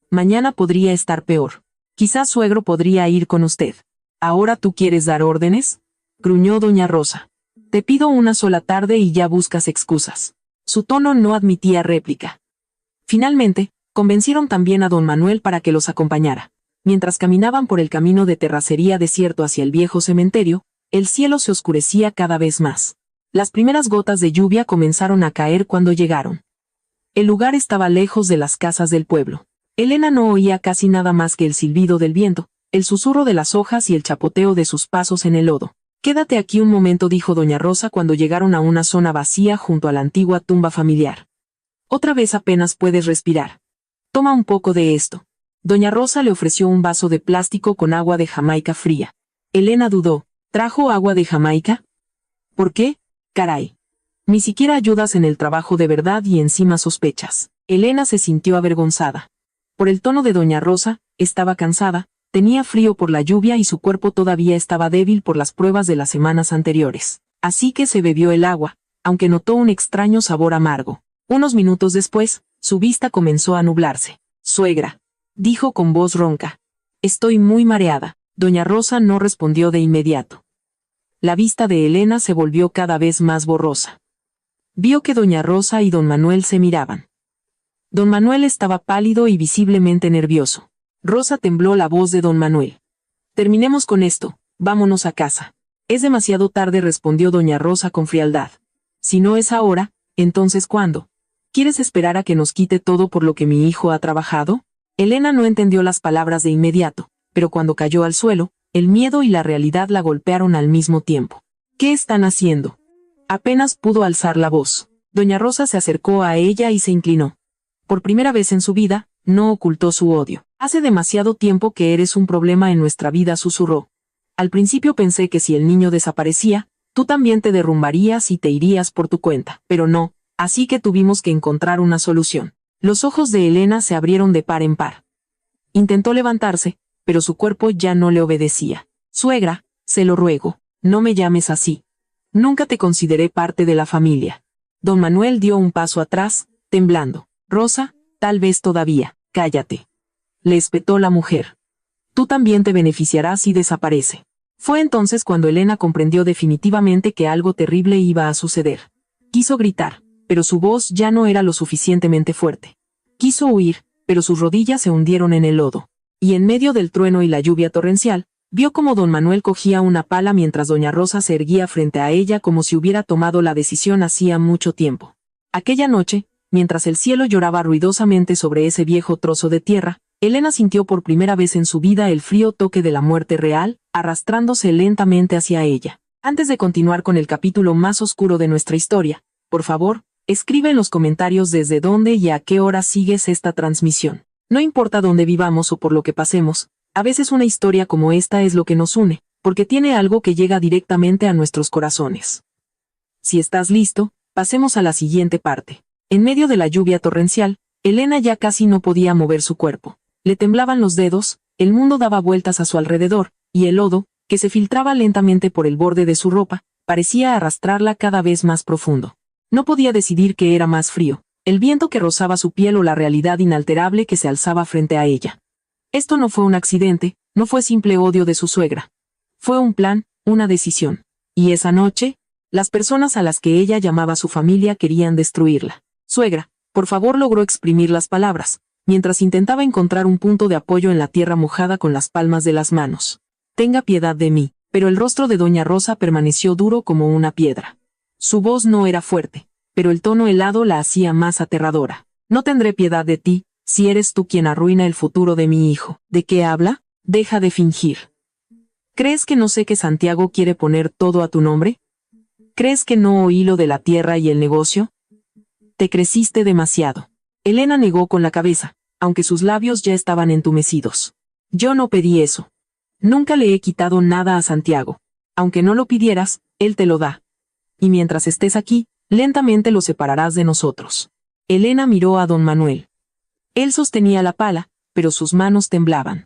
Mañana podría estar peor. Quizás suegro podría ir con usted. ¿Ahora tú quieres dar órdenes?, gruñó doña Rosa. Te pido una sola tarde y ya buscas excusas. Su tono no admitía réplica. Finalmente, convencieron también a don Manuel para que los acompañara. Mientras caminaban por el camino de terracería desierto hacia el viejo cementerio, el cielo se oscurecía cada vez más. Las primeras gotas de lluvia comenzaron a caer cuando llegaron. El lugar estaba lejos de las casas del pueblo. Elena no oía casi nada más que el silbido del viento, el susurro de las hojas y el chapoteo de sus pasos en el lodo. Quédate aquí un momento, dijo doña Rosa cuando llegaron a una zona vacía junto a la antigua tumba familiar. Otra vez apenas puedes respirar. Toma un poco de esto. Doña Rosa le ofreció un vaso de plástico con agua de Jamaica fría. Elena dudó. ¿Trajo agua de Jamaica? ¿Por qué? Caray. Ni siquiera ayudas en el trabajo de verdad y encima sospechas. Elena se sintió avergonzada. Por el tono de doña Rosa, estaba cansada, tenía frío por la lluvia y su cuerpo todavía estaba débil por las pruebas de las semanas anteriores. Así que se bebió el agua, aunque notó un extraño sabor amargo. Unos minutos después, su vista comenzó a nublarse. Suegra, dijo con voz ronca. Estoy muy mareada. Doña Rosa no respondió de inmediato. La vista de Elena se volvió cada vez más borrosa. Vio que doña Rosa y don Manuel se miraban. Don Manuel estaba pálido y visiblemente nervioso. Rosa tembló la voz de don Manuel. Terminemos con esto, vámonos a casa. Es demasiado tarde, respondió doña Rosa con frialdad. Si no es ahora, entonces ¿cuándo? ¿Quieres esperar a que nos quite todo por lo que mi hijo ha trabajado? Elena no entendió las palabras de inmediato, pero cuando cayó al suelo, el miedo y la realidad la golpearon al mismo tiempo. ¿Qué están haciendo? Apenas pudo alzar la voz. Doña Rosa se acercó a ella y se inclinó. Por primera vez en su vida, no ocultó su odio. Hace demasiado tiempo que eres un problema en nuestra vida, susurró. Al principio pensé que si el niño desaparecía, tú también te derrumbarías y te irías por tu cuenta, pero no, así que tuvimos que encontrar una solución. Los ojos de Elena se abrieron de par en par. Intentó levantarse, pero su cuerpo ya no le obedecía. Suegra, se lo ruego, no me llames así. Nunca te consideré parte de la familia. Don Manuel dio un paso atrás, temblando. Rosa, tal vez todavía, cállate. le espetó la mujer. Tú también te beneficiarás si desaparece. Fue entonces cuando Elena comprendió definitivamente que algo terrible iba a suceder. Quiso gritar, pero su voz ya no era lo suficientemente fuerte. Quiso huir, pero sus rodillas se hundieron en el lodo. Y en medio del trueno y la lluvia torrencial, vio como don Manuel cogía una pala mientras doña Rosa se erguía frente a ella como si hubiera tomado la decisión hacía mucho tiempo. Aquella noche, mientras el cielo lloraba ruidosamente sobre ese viejo trozo de tierra, Elena sintió por primera vez en su vida el frío toque de la muerte real, arrastrándose lentamente hacia ella. Antes de continuar con el capítulo más oscuro de nuestra historia, por favor, escribe en los comentarios desde dónde y a qué hora sigues esta transmisión. No importa dónde vivamos o por lo que pasemos, a veces una historia como esta es lo que nos une, porque tiene algo que llega directamente a nuestros corazones. Si estás listo, pasemos a la siguiente parte. En medio de la lluvia torrencial, Elena ya casi no podía mover su cuerpo. Le temblaban los dedos, el mundo daba vueltas a su alrededor, y el lodo, que se filtraba lentamente por el borde de su ropa, parecía arrastrarla cada vez más profundo. No podía decidir qué era más frío, el viento que rozaba su piel o la realidad inalterable que se alzaba frente a ella. Esto no fue un accidente, no fue simple odio de su suegra. Fue un plan, una decisión. Y esa noche, las personas a las que ella llamaba su familia querían destruirla. Suegra, por favor, logró exprimir las palabras, mientras intentaba encontrar un punto de apoyo en la tierra mojada con las palmas de las manos. Tenga piedad de mí, pero el rostro de doña Rosa permaneció duro como una piedra. Su voz no era fuerte, pero el tono helado la hacía más aterradora. No tendré piedad de ti, si eres tú quien arruina el futuro de mi hijo. ¿De qué habla? Deja de fingir. ¿Crees que no sé que Santiago quiere poner todo a tu nombre? ¿Crees que no oí lo de la tierra y el negocio? Te creciste demasiado. Elena negó con la cabeza, aunque sus labios ya estaban entumecidos. Yo no pedí eso. Nunca le he quitado nada a Santiago. Aunque no lo pidieras, él te lo da. Y mientras estés aquí, lentamente lo separarás de nosotros. Elena miró a don Manuel. Él sostenía la pala, pero sus manos temblaban.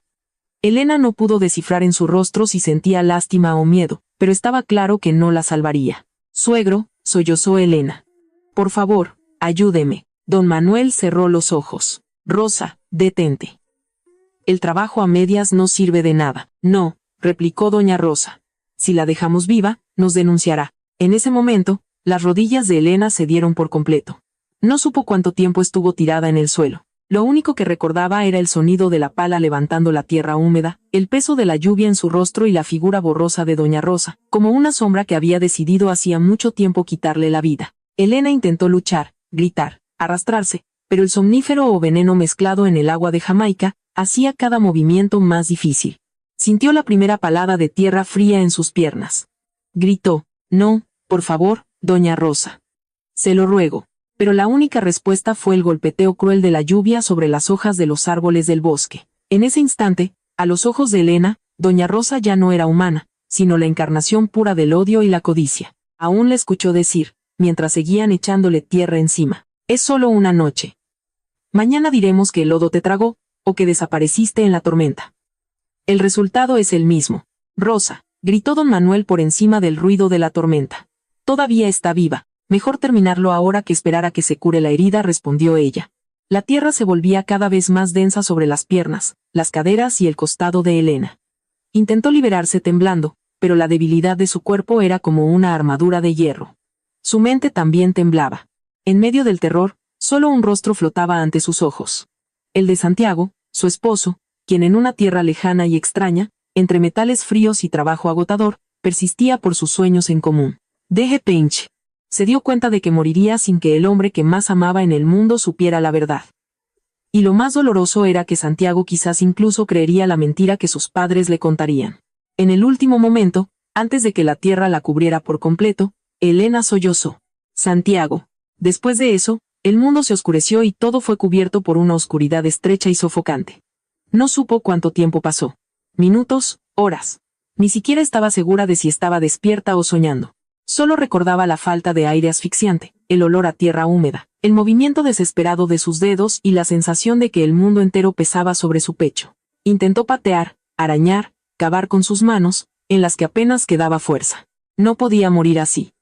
Elena no pudo descifrar en su rostro si sentía lástima o miedo, pero estaba claro que no la salvaría. Suegro, sollozó Elena. Por favor, ayúdeme. Don Manuel cerró los ojos. Rosa, detente. El trabajo a medias no sirve de nada. No, replicó doña Rosa. Si la dejamos viva, nos denunciará. En ese momento, las rodillas de Elena cedieron por completo. No supo cuánto tiempo estuvo tirada en el suelo. Lo único que recordaba era el sonido de la pala levantando la tierra húmeda, el peso de la lluvia en su rostro y la figura borrosa de doña Rosa, como una sombra que había decidido hacía mucho tiempo quitarle la vida. Elena intentó luchar, gritar, arrastrarse, pero el somnífero o veneno mezclado en el agua de Jamaica hacía cada movimiento más difícil. Sintió la primera palada de tierra fría en sus piernas. Gritó, no, por favor, doña Rosa. Se lo ruego. Pero la única respuesta fue el golpeteo cruel de la lluvia sobre las hojas de los árboles del bosque. En ese instante, a los ojos de Elena, doña Rosa ya no era humana, sino la encarnación pura del odio y la codicia. Aún la escuchó decir, mientras seguían echándole tierra encima. Es solo una noche. Mañana diremos que el lodo te tragó, o que desapareciste en la tormenta. El resultado es el mismo. Rosa, gritó don Manuel por encima del ruido de la tormenta. Todavía está viva. Mejor terminarlo ahora que esperar a que se cure la herida, respondió ella. La tierra se volvía cada vez más densa sobre las piernas, las caderas y el costado de Elena. Intentó liberarse temblando, pero la debilidad de su cuerpo era como una armadura de hierro. Su mente también temblaba. En medio del terror, solo un rostro flotaba ante sus ojos. El de Santiago, su esposo, quien en una tierra lejana y extraña, entre metales fríos y trabajo agotador, persistía por sus sueños en común. Deje Pinch. Se dio cuenta de que moriría sin que el hombre que más amaba en el mundo supiera la verdad. Y lo más doloroso era que Santiago quizás incluso creería la mentira que sus padres le contarían. En el último momento, antes de que la tierra la cubriera por completo, Elena sollozó. Santiago. Después de eso, el mundo se oscureció y todo fue cubierto por una oscuridad estrecha y sofocante. No supo cuánto tiempo pasó. Minutos, horas. Ni siquiera estaba segura de si estaba despierta o soñando. Solo recordaba la falta de aire asfixiante, el olor a tierra húmeda, el movimiento desesperado de sus dedos y la sensación de que el mundo entero pesaba sobre su pecho. Intentó patear, arañar, cavar con sus manos, en las que apenas quedaba fuerza. No podía morir así.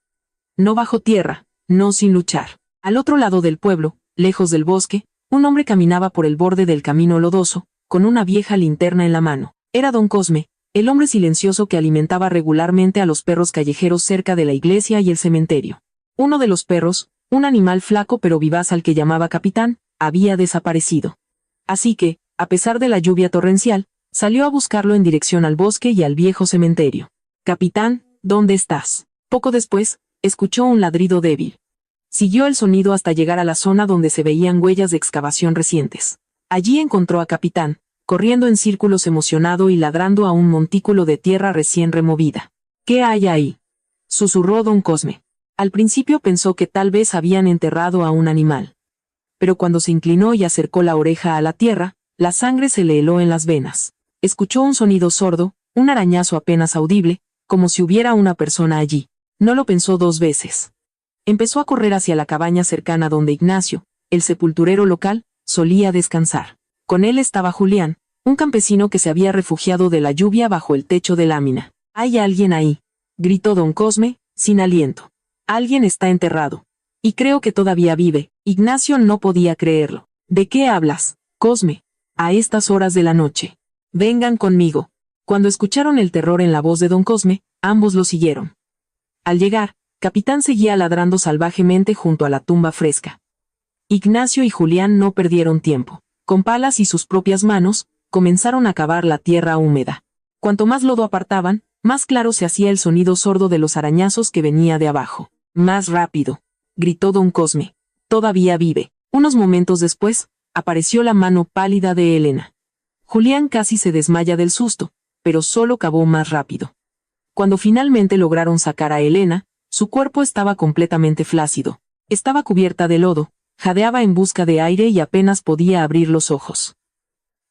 No bajo tierra, no sin luchar. Al otro lado del pueblo, lejos del bosque, un hombre caminaba por el borde del camino lodoso, con una vieja linterna en la mano. Era don Cosme, el hombre silencioso que alimentaba regularmente a los perros callejeros cerca de la iglesia y el cementerio. Uno de los perros, un animal flaco pero vivaz al que llamaba Capitán, había desaparecido. Así que, a pesar de la lluvia torrencial, salió a buscarlo en dirección al bosque y al viejo cementerio. Capitán, ¿dónde estás? Poco después, escuchó un ladrido débil. Siguió el sonido hasta llegar a la zona donde se veían huellas de excavación recientes. Allí encontró a Capitán, corriendo en círculos emocionado y ladrando a un montículo de tierra recién removida. ¿Qué hay ahí?, susurró don Cosme. Al principio pensó que tal vez habían enterrado a un animal. Pero cuando se inclinó y acercó la oreja a la tierra, la sangre se le heló en las venas. Escuchó un sonido sordo, un arañazo apenas audible, como si hubiera una persona allí. No lo pensó dos veces. Empezó a correr hacia la cabaña cercana donde Ignacio, el sepulturero local, solía descansar. Con él estaba Julián, un campesino que se había refugiado de la lluvia bajo el techo de lámina. «¿Hay alguien ahí?», gritó don Cosme, sin aliento. «Alguien está enterrado. Y creo que todavía vive». Ignacio no podía creerlo. «¿De qué hablas, Cosme? A estas horas de la noche. Vengan conmigo». Cuando escucharon el terror en la voz de don Cosme, ambos lo siguieron. Al llegar, Capitán seguía ladrando salvajemente junto a la tumba fresca. Ignacio y Julián no perdieron tiempo. Con palas y sus propias manos, comenzaron a cavar la tierra húmeda. Cuanto más lodo apartaban, más claro se hacía el sonido sordo de los arañazos que venía de abajo. «Más rápido», gritó don Cosme. «Todavía vive». Unos momentos después, apareció la mano pálida de Elena. Julián casi se desmaya del susto, pero solo cavó más rápido. Cuando finalmente lograron sacar a Elena, su cuerpo estaba completamente flácido. Estaba cubierta de lodo, jadeaba en busca de aire y apenas podía abrir los ojos.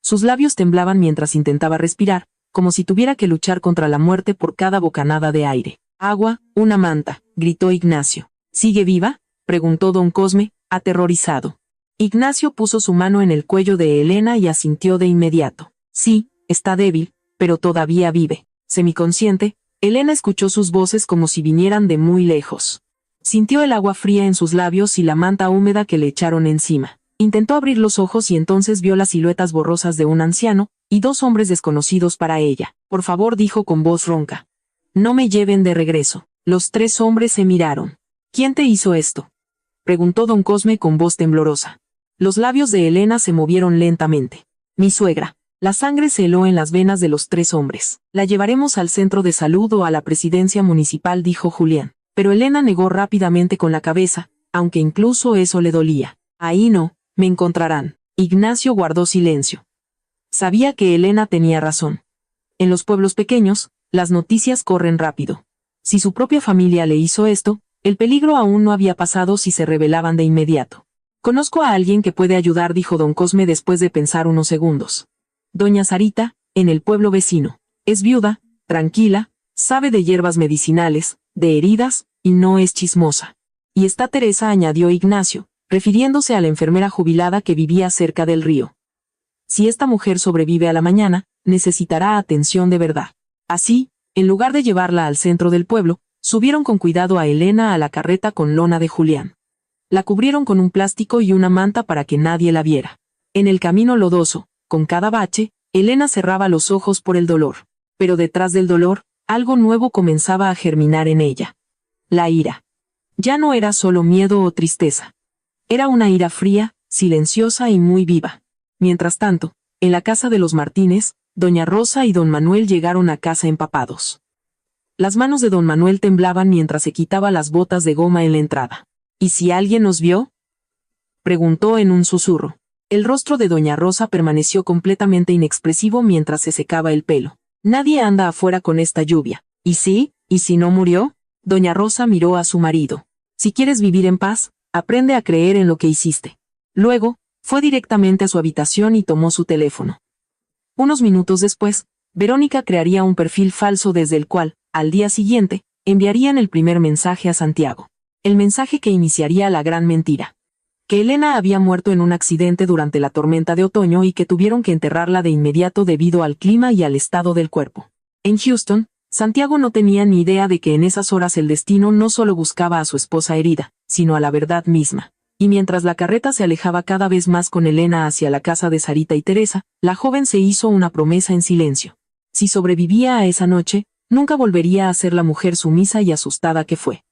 Sus labios temblaban mientras intentaba respirar, como si tuviera que luchar contra la muerte por cada bocanada de aire. «Agua, una manta», gritó Ignacio. «¿Sigue viva?», preguntó don Cosme, aterrorizado. Ignacio puso su mano en el cuello de Elena y asintió de inmediato. «Sí, está débil, pero todavía vive». Semiconsciente, Elena escuchó sus voces como si vinieran de muy lejos. Sintió el agua fría en sus labios y la manta húmeda que le echaron encima. Intentó abrir los ojos y entonces vio las siluetas borrosas de un anciano y dos hombres desconocidos para ella. «Por favor», dijo con voz ronca. «No me lleven de regreso». Los tres hombres se miraron. «¿Quién te hizo esto?», preguntó don Cosme con voz temblorosa. Los labios de Elena se movieron lentamente. «Mi suegra». La sangre se heló en las venas de los tres hombres. «La llevaremos al centro de salud o a la presidencia municipal», dijo Julián. Pero Elena negó rápidamente con la cabeza, aunque incluso eso le dolía. «Ahí no, me encontrarán». Ignacio guardó silencio. Sabía que Elena tenía razón. En los pueblos pequeños, las noticias corren rápido. Si su propia familia le hizo esto, el peligro aún no había pasado si se rebelaban de inmediato. «Conozco a alguien que puede ayudar», dijo don Cosme después de pensar unos segundos. «Doña Sarita, en el pueblo vecino. Es viuda, tranquila, sabe de hierbas medicinales, de heridas, y no es chismosa. Y está Teresa», añadió Ignacio, refiriéndose a la enfermera jubilada que vivía cerca del río. «Si esta mujer sobrevive a la mañana, necesitará atención de verdad». Así, en lugar de llevarla al centro del pueblo, subieron con cuidado a Elena a la carreta con lona de Julián. La cubrieron con un plástico y una manta para que nadie la viera. En el camino lodoso, con cada bache, Elena cerraba los ojos por el dolor. Pero detrás del dolor, algo nuevo comenzaba a germinar en ella. La ira. Ya no era solo miedo o tristeza. Era una ira fría, silenciosa y muy viva. Mientras tanto, en la casa de los Martínez, doña Rosa y don Manuel llegaron a casa empapados. Las manos de don Manuel temblaban mientras se quitaba las botas de goma en la entrada. «¿Y si alguien nos vio?», preguntó en un susurro. El rostro de doña Rosa permaneció completamente inexpresivo mientras se secaba el pelo. «Nadie anda afuera con esta lluvia». «¿Y sí? ¿Y si no murió?». Doña Rosa miró a su marido. «Si quieres vivir en paz, aprende a creer en lo que hiciste». Luego, fue directamente a su habitación y tomó su teléfono. Unos minutos después, Verónica crearía un perfil falso desde el cual, al día siguiente, enviarían el primer mensaje a Santiago. El mensaje que iniciaría la gran mentira. Que Elena había muerto en un accidente durante la tormenta de otoño y que tuvieron que enterrarla de inmediato debido al clima y al estado del cuerpo. En Houston, Santiago no tenía ni idea de que en esas horas el destino no solo buscaba a su esposa herida, sino a la verdad misma. Y mientras la carreta se alejaba cada vez más con Elena hacia la casa de Sarita y Teresa, la joven se hizo una promesa en silencio. Si sobrevivía a esa noche, nunca volvería a ser la mujer sumisa y asustada que fue.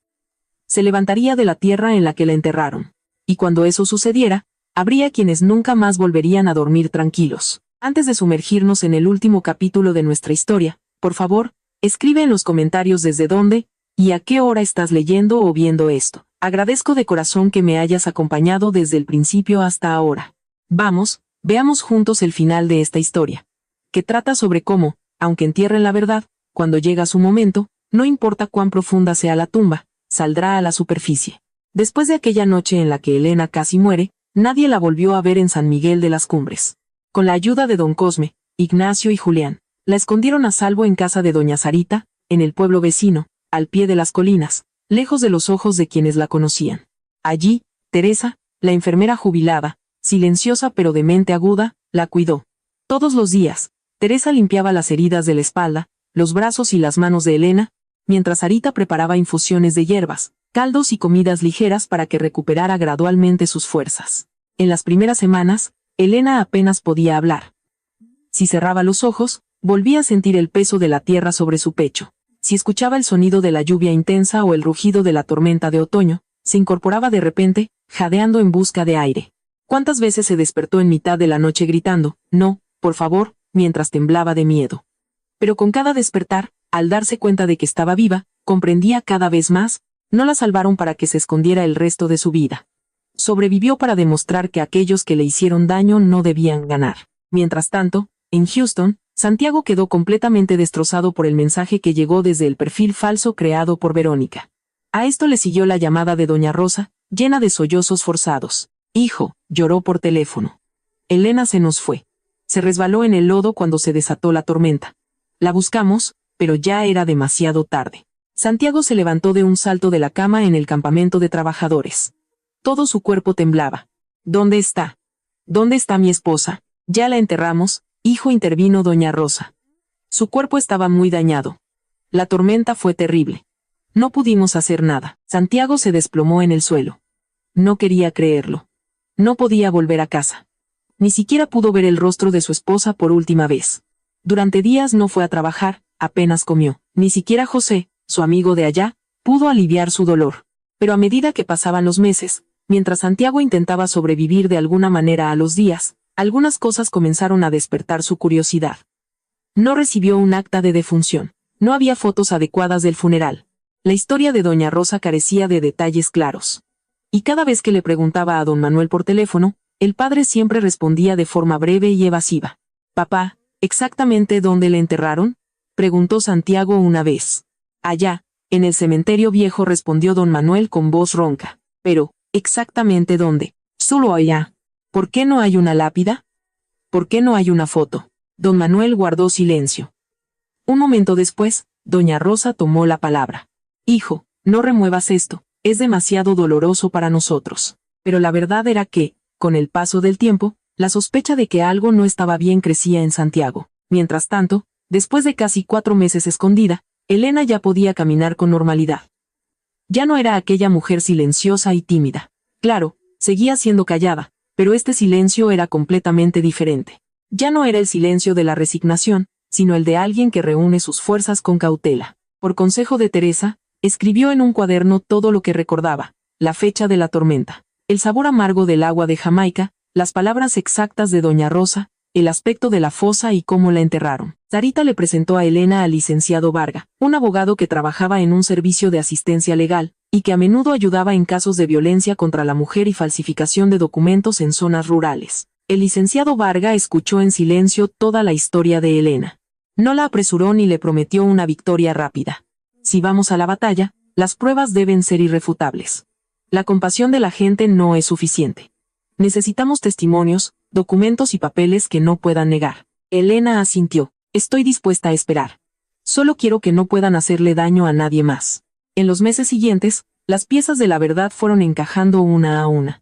Se levantaría de la tierra en la que la enterraron. Y cuando eso sucediera, habría quienes nunca más volverían a dormir tranquilos. Antes de sumergirnos en el último capítulo de nuestra historia, por favor, escribe en los comentarios desde dónde y a qué hora estás leyendo o viendo esto. Agradezco de corazón que me hayas acompañado desde el principio hasta ahora. Vamos, veamos juntos el final de esta historia, que trata sobre cómo, aunque entierren la verdad, cuando llega su momento, no importa cuán profunda sea la tumba, saldrá a la superficie. Después de aquella noche en la que Elena casi muere, nadie la volvió a ver en San Miguel de las Cumbres. Con la ayuda de don Cosme, Ignacio y Julián, la escondieron a salvo en casa de doña Sarita, en el pueblo vecino, al pie de las colinas, lejos de los ojos de quienes la conocían. Allí, Teresa, la enfermera jubilada, silenciosa pero de mente aguda, la cuidó. Todos los días, Teresa limpiaba las heridas de la espalda, los brazos y las manos de Elena, mientras Sarita preparaba infusiones de hierbas, caldos y comidas ligeras para que recuperara gradualmente sus fuerzas. En las primeras semanas, Elena apenas podía hablar. Si cerraba los ojos, volvía a sentir el peso de la tierra sobre su pecho. Si escuchaba el sonido de la lluvia intensa o el rugido de la tormenta de otoño, se incorporaba de repente, jadeando en busca de aire. ¿Cuántas veces se despertó en mitad de la noche gritando, no, por favor, mientras temblaba de miedo? Pero con cada despertar, al darse cuenta de que estaba viva, comprendía cada vez más, no la salvaron para que se escondiera el resto de su vida. Sobrevivió para demostrar que aquellos que le hicieron daño no debían ganar. Mientras tanto, en Houston, Santiago quedó completamente destrozado por el mensaje que llegó desde el perfil falso creado por Verónica. A esto le siguió la llamada de doña Rosa, llena de sollozos forzados. Hijo, lloró por teléfono. Elena se nos fue. Se resbaló en el lodo cuando se desató la tormenta. La buscamos, pero ya era demasiado tarde. Santiago se levantó de un salto de la cama en el campamento de trabajadores. Todo su cuerpo temblaba. ¿Dónde está? ¿Dónde está mi esposa? Ya la enterramos, hijo, intervino doña Rosa. Su cuerpo estaba muy dañado. La tormenta fue terrible. No pudimos hacer nada. Santiago se desplomó en el suelo. No quería creerlo. No podía volver a casa. Ni siquiera pudo ver el rostro de su esposa por última vez. Durante días no fue a trabajar, apenas comió. Ni siquiera José, su amigo de allá, pudo aliviar su dolor. Pero a medida que pasaban los meses, mientras Santiago intentaba sobrevivir de alguna manera a los días, algunas cosas comenzaron a despertar su curiosidad. No recibió un acta de defunción. No había fotos adecuadas del funeral. La historia de doña Rosa carecía de detalles claros. Y cada vez que le preguntaba a don Manuel por teléfono, el padre siempre respondía de forma breve y evasiva. «Papá, ¿exactamente dónde le enterraron?», preguntó Santiago una vez. «Allá, en el cementerio viejo», respondió don Manuel con voz ronca. «Pero, ¿exactamente dónde?». «Solo allá». «¿Por qué no hay una lápida?». «¿Por qué no hay una foto?». Don Manuel guardó silencio. Un momento después, doña Rosa tomó la palabra. «Hijo, no remuevas esto, es demasiado doloroso para nosotros». Pero la verdad era que, con el paso del tiempo, la sospecha de que algo no estaba bien crecía en Santiago. Mientras tanto, después de casi 4 meses escondida, Elena ya podía caminar con normalidad. Ya no era aquella mujer silenciosa y tímida. Claro, seguía siendo callada, pero este silencio era completamente diferente. Ya no era el silencio de la resignación, sino el de alguien que reúne sus fuerzas con cautela. Por consejo de Teresa, escribió en un cuaderno todo lo que recordaba, la fecha de la tormenta, el sabor amargo del agua de Jamaica, las palabras exactas de doña Rosa, el aspecto de la fosa y cómo la enterraron. Sarita le presentó a Elena al licenciado Varga, un abogado que trabajaba en un servicio de asistencia legal, y que a menudo ayudaba en casos de violencia contra la mujer y falsificación de documentos en zonas rurales. El licenciado Varga escuchó en silencio toda la historia de Elena. No la apresuró ni le prometió una victoria rápida. Si vamos a la batalla, las pruebas deben ser irrefutables. La compasión de la gente no es suficiente. Necesitamos testimonios, documentos y papeles que no puedan negar. Elena asintió. Estoy dispuesta a esperar. Solo quiero que no puedan hacerle daño a nadie más. En los meses siguientes, las piezas de la verdad fueron encajando una a una.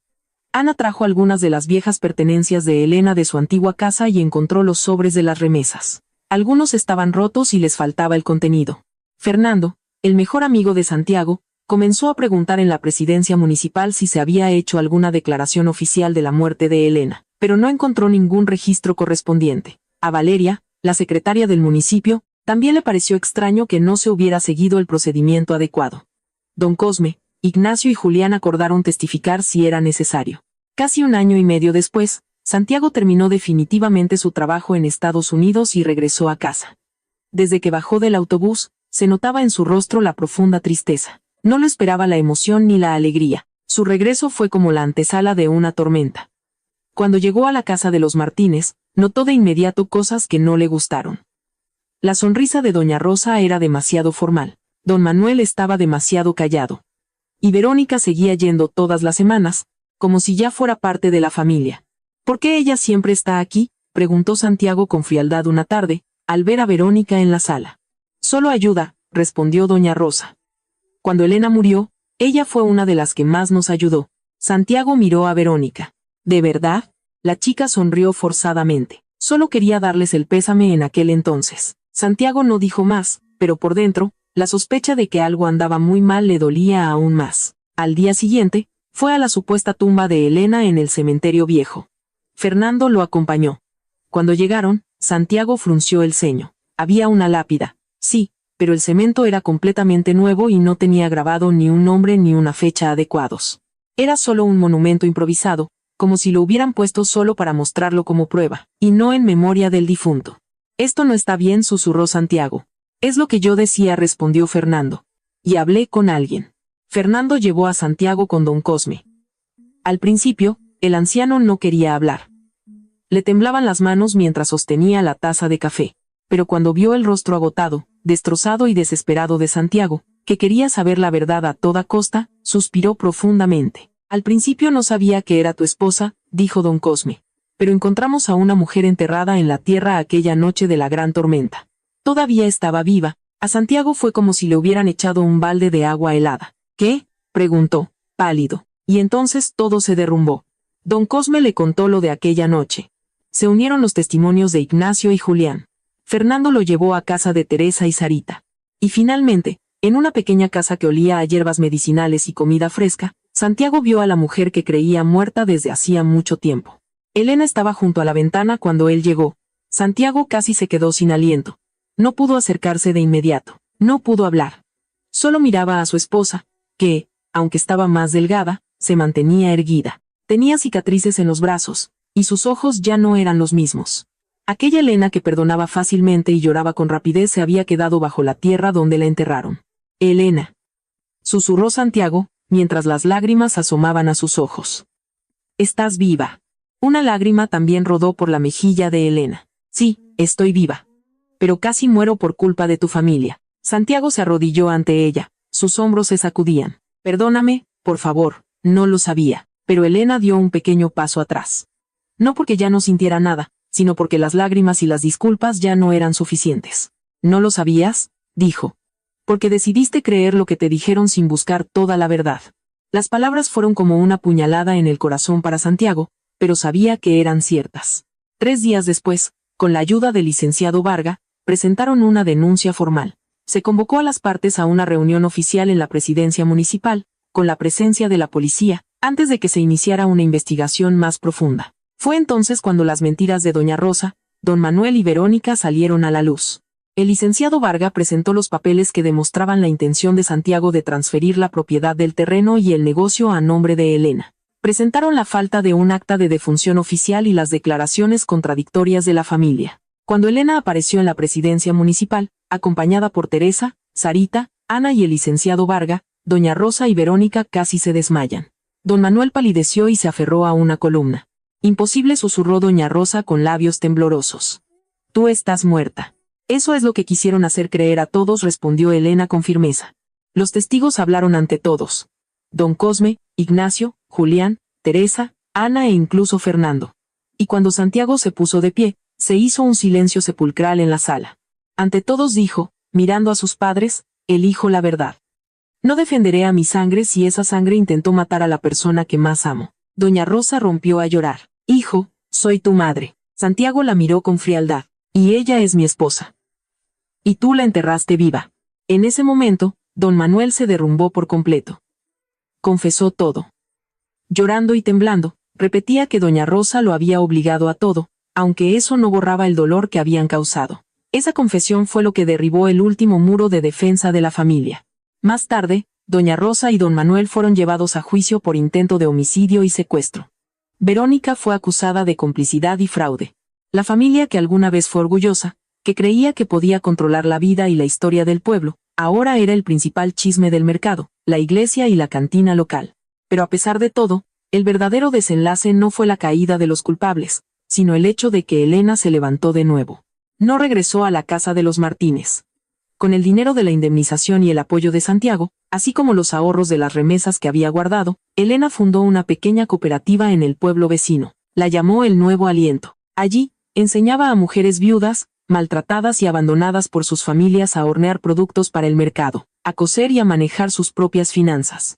Ana trajo algunas de las viejas pertenencias de Elena de su antigua casa y encontró los sobres de las remesas. Algunos estaban rotos y les faltaba el contenido. Fernando, el mejor amigo de Santiago, comenzó a preguntar en la presidencia municipal si se había hecho alguna declaración oficial de la muerte de Elena, pero no encontró ningún registro correspondiente. A Valeria, la secretaria del municipio, también le pareció extraño que no se hubiera seguido el procedimiento adecuado. Don Cosme, Ignacio y Julián acordaron testificar si era necesario. Casi un año y medio después, Santiago terminó definitivamente su trabajo en Estados Unidos y regresó a casa. Desde que bajó del autobús, se notaba en su rostro la profunda tristeza. No lo esperaba la emoción ni la alegría. Su regreso fue como la antesala de una tormenta. Cuando llegó a la casa de los Martínez, notó de inmediato cosas que no le gustaron. La sonrisa de doña Rosa era demasiado formal. Don Manuel estaba demasiado callado. Y Verónica seguía yendo todas las semanas, como si ya fuera parte de la familia. ¿Por qué ella siempre está aquí?, preguntó Santiago con frialdad una tarde, al ver a Verónica en la sala. Solo ayuda, respondió doña Rosa. Cuando Elena murió, ella fue una de las que más nos ayudó. Santiago miró a Verónica. ¿De verdad? La chica sonrió forzadamente. Solo quería darles el pésame en aquel entonces. Santiago no dijo más, pero por dentro, la sospecha de que algo andaba muy mal le dolía aún más. Al día siguiente, fue a la supuesta tumba de Elena en el cementerio viejo. Fernando lo acompañó. Cuando llegaron, Santiago frunció el ceño. Había una lápida, sí, pero el cemento era completamente nuevo y no tenía grabado ni un nombre ni una fecha adecuados. Era solo un monumento improvisado, como si lo hubieran puesto solo para mostrarlo como prueba, y no en memoria del difunto. Esto no está bien, susurró Santiago. Es lo que yo decía, respondió Fernando. Y hablé con alguien. Fernando llevó a Santiago con don Cosme. Al principio, el anciano no quería hablar. Le temblaban las manos mientras sostenía la taza de café. Pero cuando vio el rostro agotado, destrozado y desesperado de Santiago, que quería saber la verdad a toda costa, suspiró profundamente. Al principio no sabía que era tu esposa, dijo don Cosme. Pero encontramos a una mujer enterrada en la tierra aquella noche de la gran tormenta. Todavía estaba viva. A Santiago fue como si le hubieran echado un balde de agua helada. ¿Qué?, preguntó, pálido. Y entonces todo se derrumbó. Don Cosme le contó lo de aquella noche. Se unieron los testimonios de Ignacio y Julián. Fernando lo llevó a casa de Teresa y Sarita. Y finalmente, en una pequeña casa que olía a hierbas medicinales y comida fresca, Santiago vio a la mujer que creía muerta desde hacía mucho tiempo. Elena estaba junto a la ventana cuando él llegó. Santiago casi se quedó sin aliento. No pudo acercarse de inmediato. No pudo hablar. Solo miraba a su esposa, que, aunque estaba más delgada, se mantenía erguida. Tenía cicatrices en los brazos, y sus ojos ya no eran los mismos. Aquella Elena que perdonaba fácilmente y lloraba con rapidez se había quedado bajo la tierra donde la enterraron. Elena, susurró Santiago, mientras las lágrimas asomaban a sus ojos. Estás viva. Una lágrima también rodó por la mejilla de Elena. Sí, estoy viva. Pero casi muero por culpa de tu familia. Santiago se arrodilló ante ella, sus hombros se sacudían. Perdóname, por favor, no lo sabía. Pero Elena dio un pequeño paso atrás. No porque ya no sintiera nada, sino porque las lágrimas y las disculpas ya no eran suficientes. ¿No lo sabías?, dijo. Porque decidiste creer lo que te dijeron sin buscar toda la verdad. Las palabras fueron como una puñalada en el corazón para Santiago, pero sabía que eran ciertas. 3 días después, con la ayuda del licenciado Varga, presentaron una denuncia formal. Se convocó a las partes a una reunión oficial en la presidencia municipal, con la presencia de la policía, antes de que se iniciara una investigación más profunda. Fue entonces cuando las mentiras de doña Rosa, don Manuel y Verónica salieron a la luz. El licenciado Varga presentó los papeles que demostraban la intención de Santiago de transferir la propiedad del terreno y el negocio a nombre de Elena. Presentaron la falta de un acta de defunción oficial y las declaraciones contradictorias de la familia. Cuando Elena apareció en la presidencia municipal, acompañada por Teresa, Sarita, Ana y el licenciado Varga, doña Rosa y Verónica casi se desmayan. Don Manuel palideció y se aferró a una columna. Imposible, susurró doña Rosa con labios temblorosos. Tú estás muerta. Eso es lo que quisieron hacer creer a todos, respondió Elena con firmeza. Los testigos hablaron ante todos. Don Cosme, Ignacio, Julián, Teresa, Ana e incluso Fernando. Y cuando Santiago se puso de pie, se hizo un silencio sepulcral en la sala. Ante todos dijo, mirando a sus padres, elijo la verdad. No defenderé a mi sangre si esa sangre intentó matar a la persona que más amo. Doña Rosa rompió a llorar. Hijo, soy tu madre. Santiago la miró con frialdad. Y ella es mi esposa. Y tú la enterraste viva. En ese momento, don Manuel se derrumbó por completo. Confesó todo. Llorando y temblando, repetía que doña Rosa lo había obligado a todo, aunque eso no borraba el dolor que habían causado. Esa confesión fue lo que derribó el último muro de defensa de la familia. Más tarde, doña Rosa y don Manuel fueron llevados a juicio por intento de homicidio y secuestro. Verónica fue acusada de complicidad y fraude. La familia que alguna vez fue orgullosa, que creía que podía controlar la vida y la historia del pueblo, ahora era el principal chisme del mercado, la iglesia y la cantina local. Pero a pesar de todo, el verdadero desenlace no fue la caída de los culpables, sino el hecho de que Elena se levantó de nuevo. No regresó a la casa de los Martínez. Con el dinero de la indemnización y el apoyo de Santiago, así como los ahorros de las remesas que había guardado, Elena fundó una pequeña cooperativa en el pueblo vecino. La llamó El Nuevo Aliento. Allí, enseñaba a mujeres viudas, maltratadas y abandonadas por sus familias a hornear productos para el mercado, a coser y a manejar sus propias finanzas.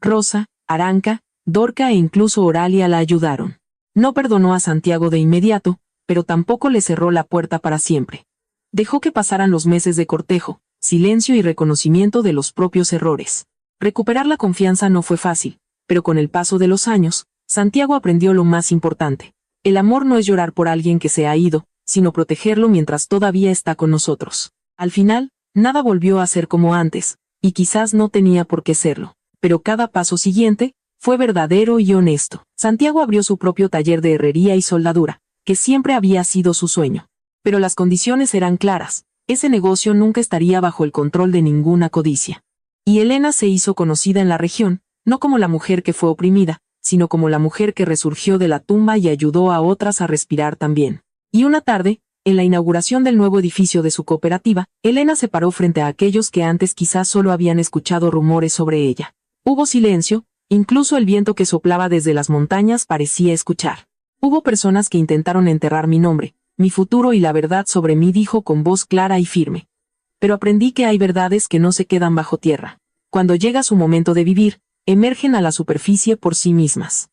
Rosa, Aranca, Dorca e incluso Oralia la ayudaron. No perdonó a Santiago de inmediato, pero tampoco le cerró la puerta para siempre. Dejó que pasaran los meses de cortejo, silencio y reconocimiento de los propios errores. Recuperar la confianza no fue fácil, pero con el paso de los años, Santiago aprendió lo más importante. El amor no es llorar por alguien que se ha ido, sino protegerlo mientras todavía está con nosotros. Al final, nada volvió a ser como antes, y quizás no tenía por qué serlo, pero cada paso siguiente fue verdadero y honesto. Santiago abrió su propio taller de herrería y soldadura, que siempre había sido su sueño. Pero las condiciones eran claras, ese negocio nunca estaría bajo el control de ninguna codicia. Y Elena se hizo conocida en la región, no como la mujer que fue oprimida, sino como la mujer que resurgió de la tumba y ayudó a otras a respirar también. Y una tarde, en la inauguración del nuevo edificio de su cooperativa, Elena se paró frente a aquellos que antes quizás solo habían escuchado rumores sobre ella. Hubo silencio, incluso el viento que soplaba desde las montañas parecía escuchar. Hubo personas que intentaron enterrar mi nombre, mi futuro y la verdad sobre mí, dijo con voz clara y firme. Pero aprendí que hay verdades que no se quedan bajo tierra. Cuando llega su momento de vivir, emergen a la superficie por sí mismas.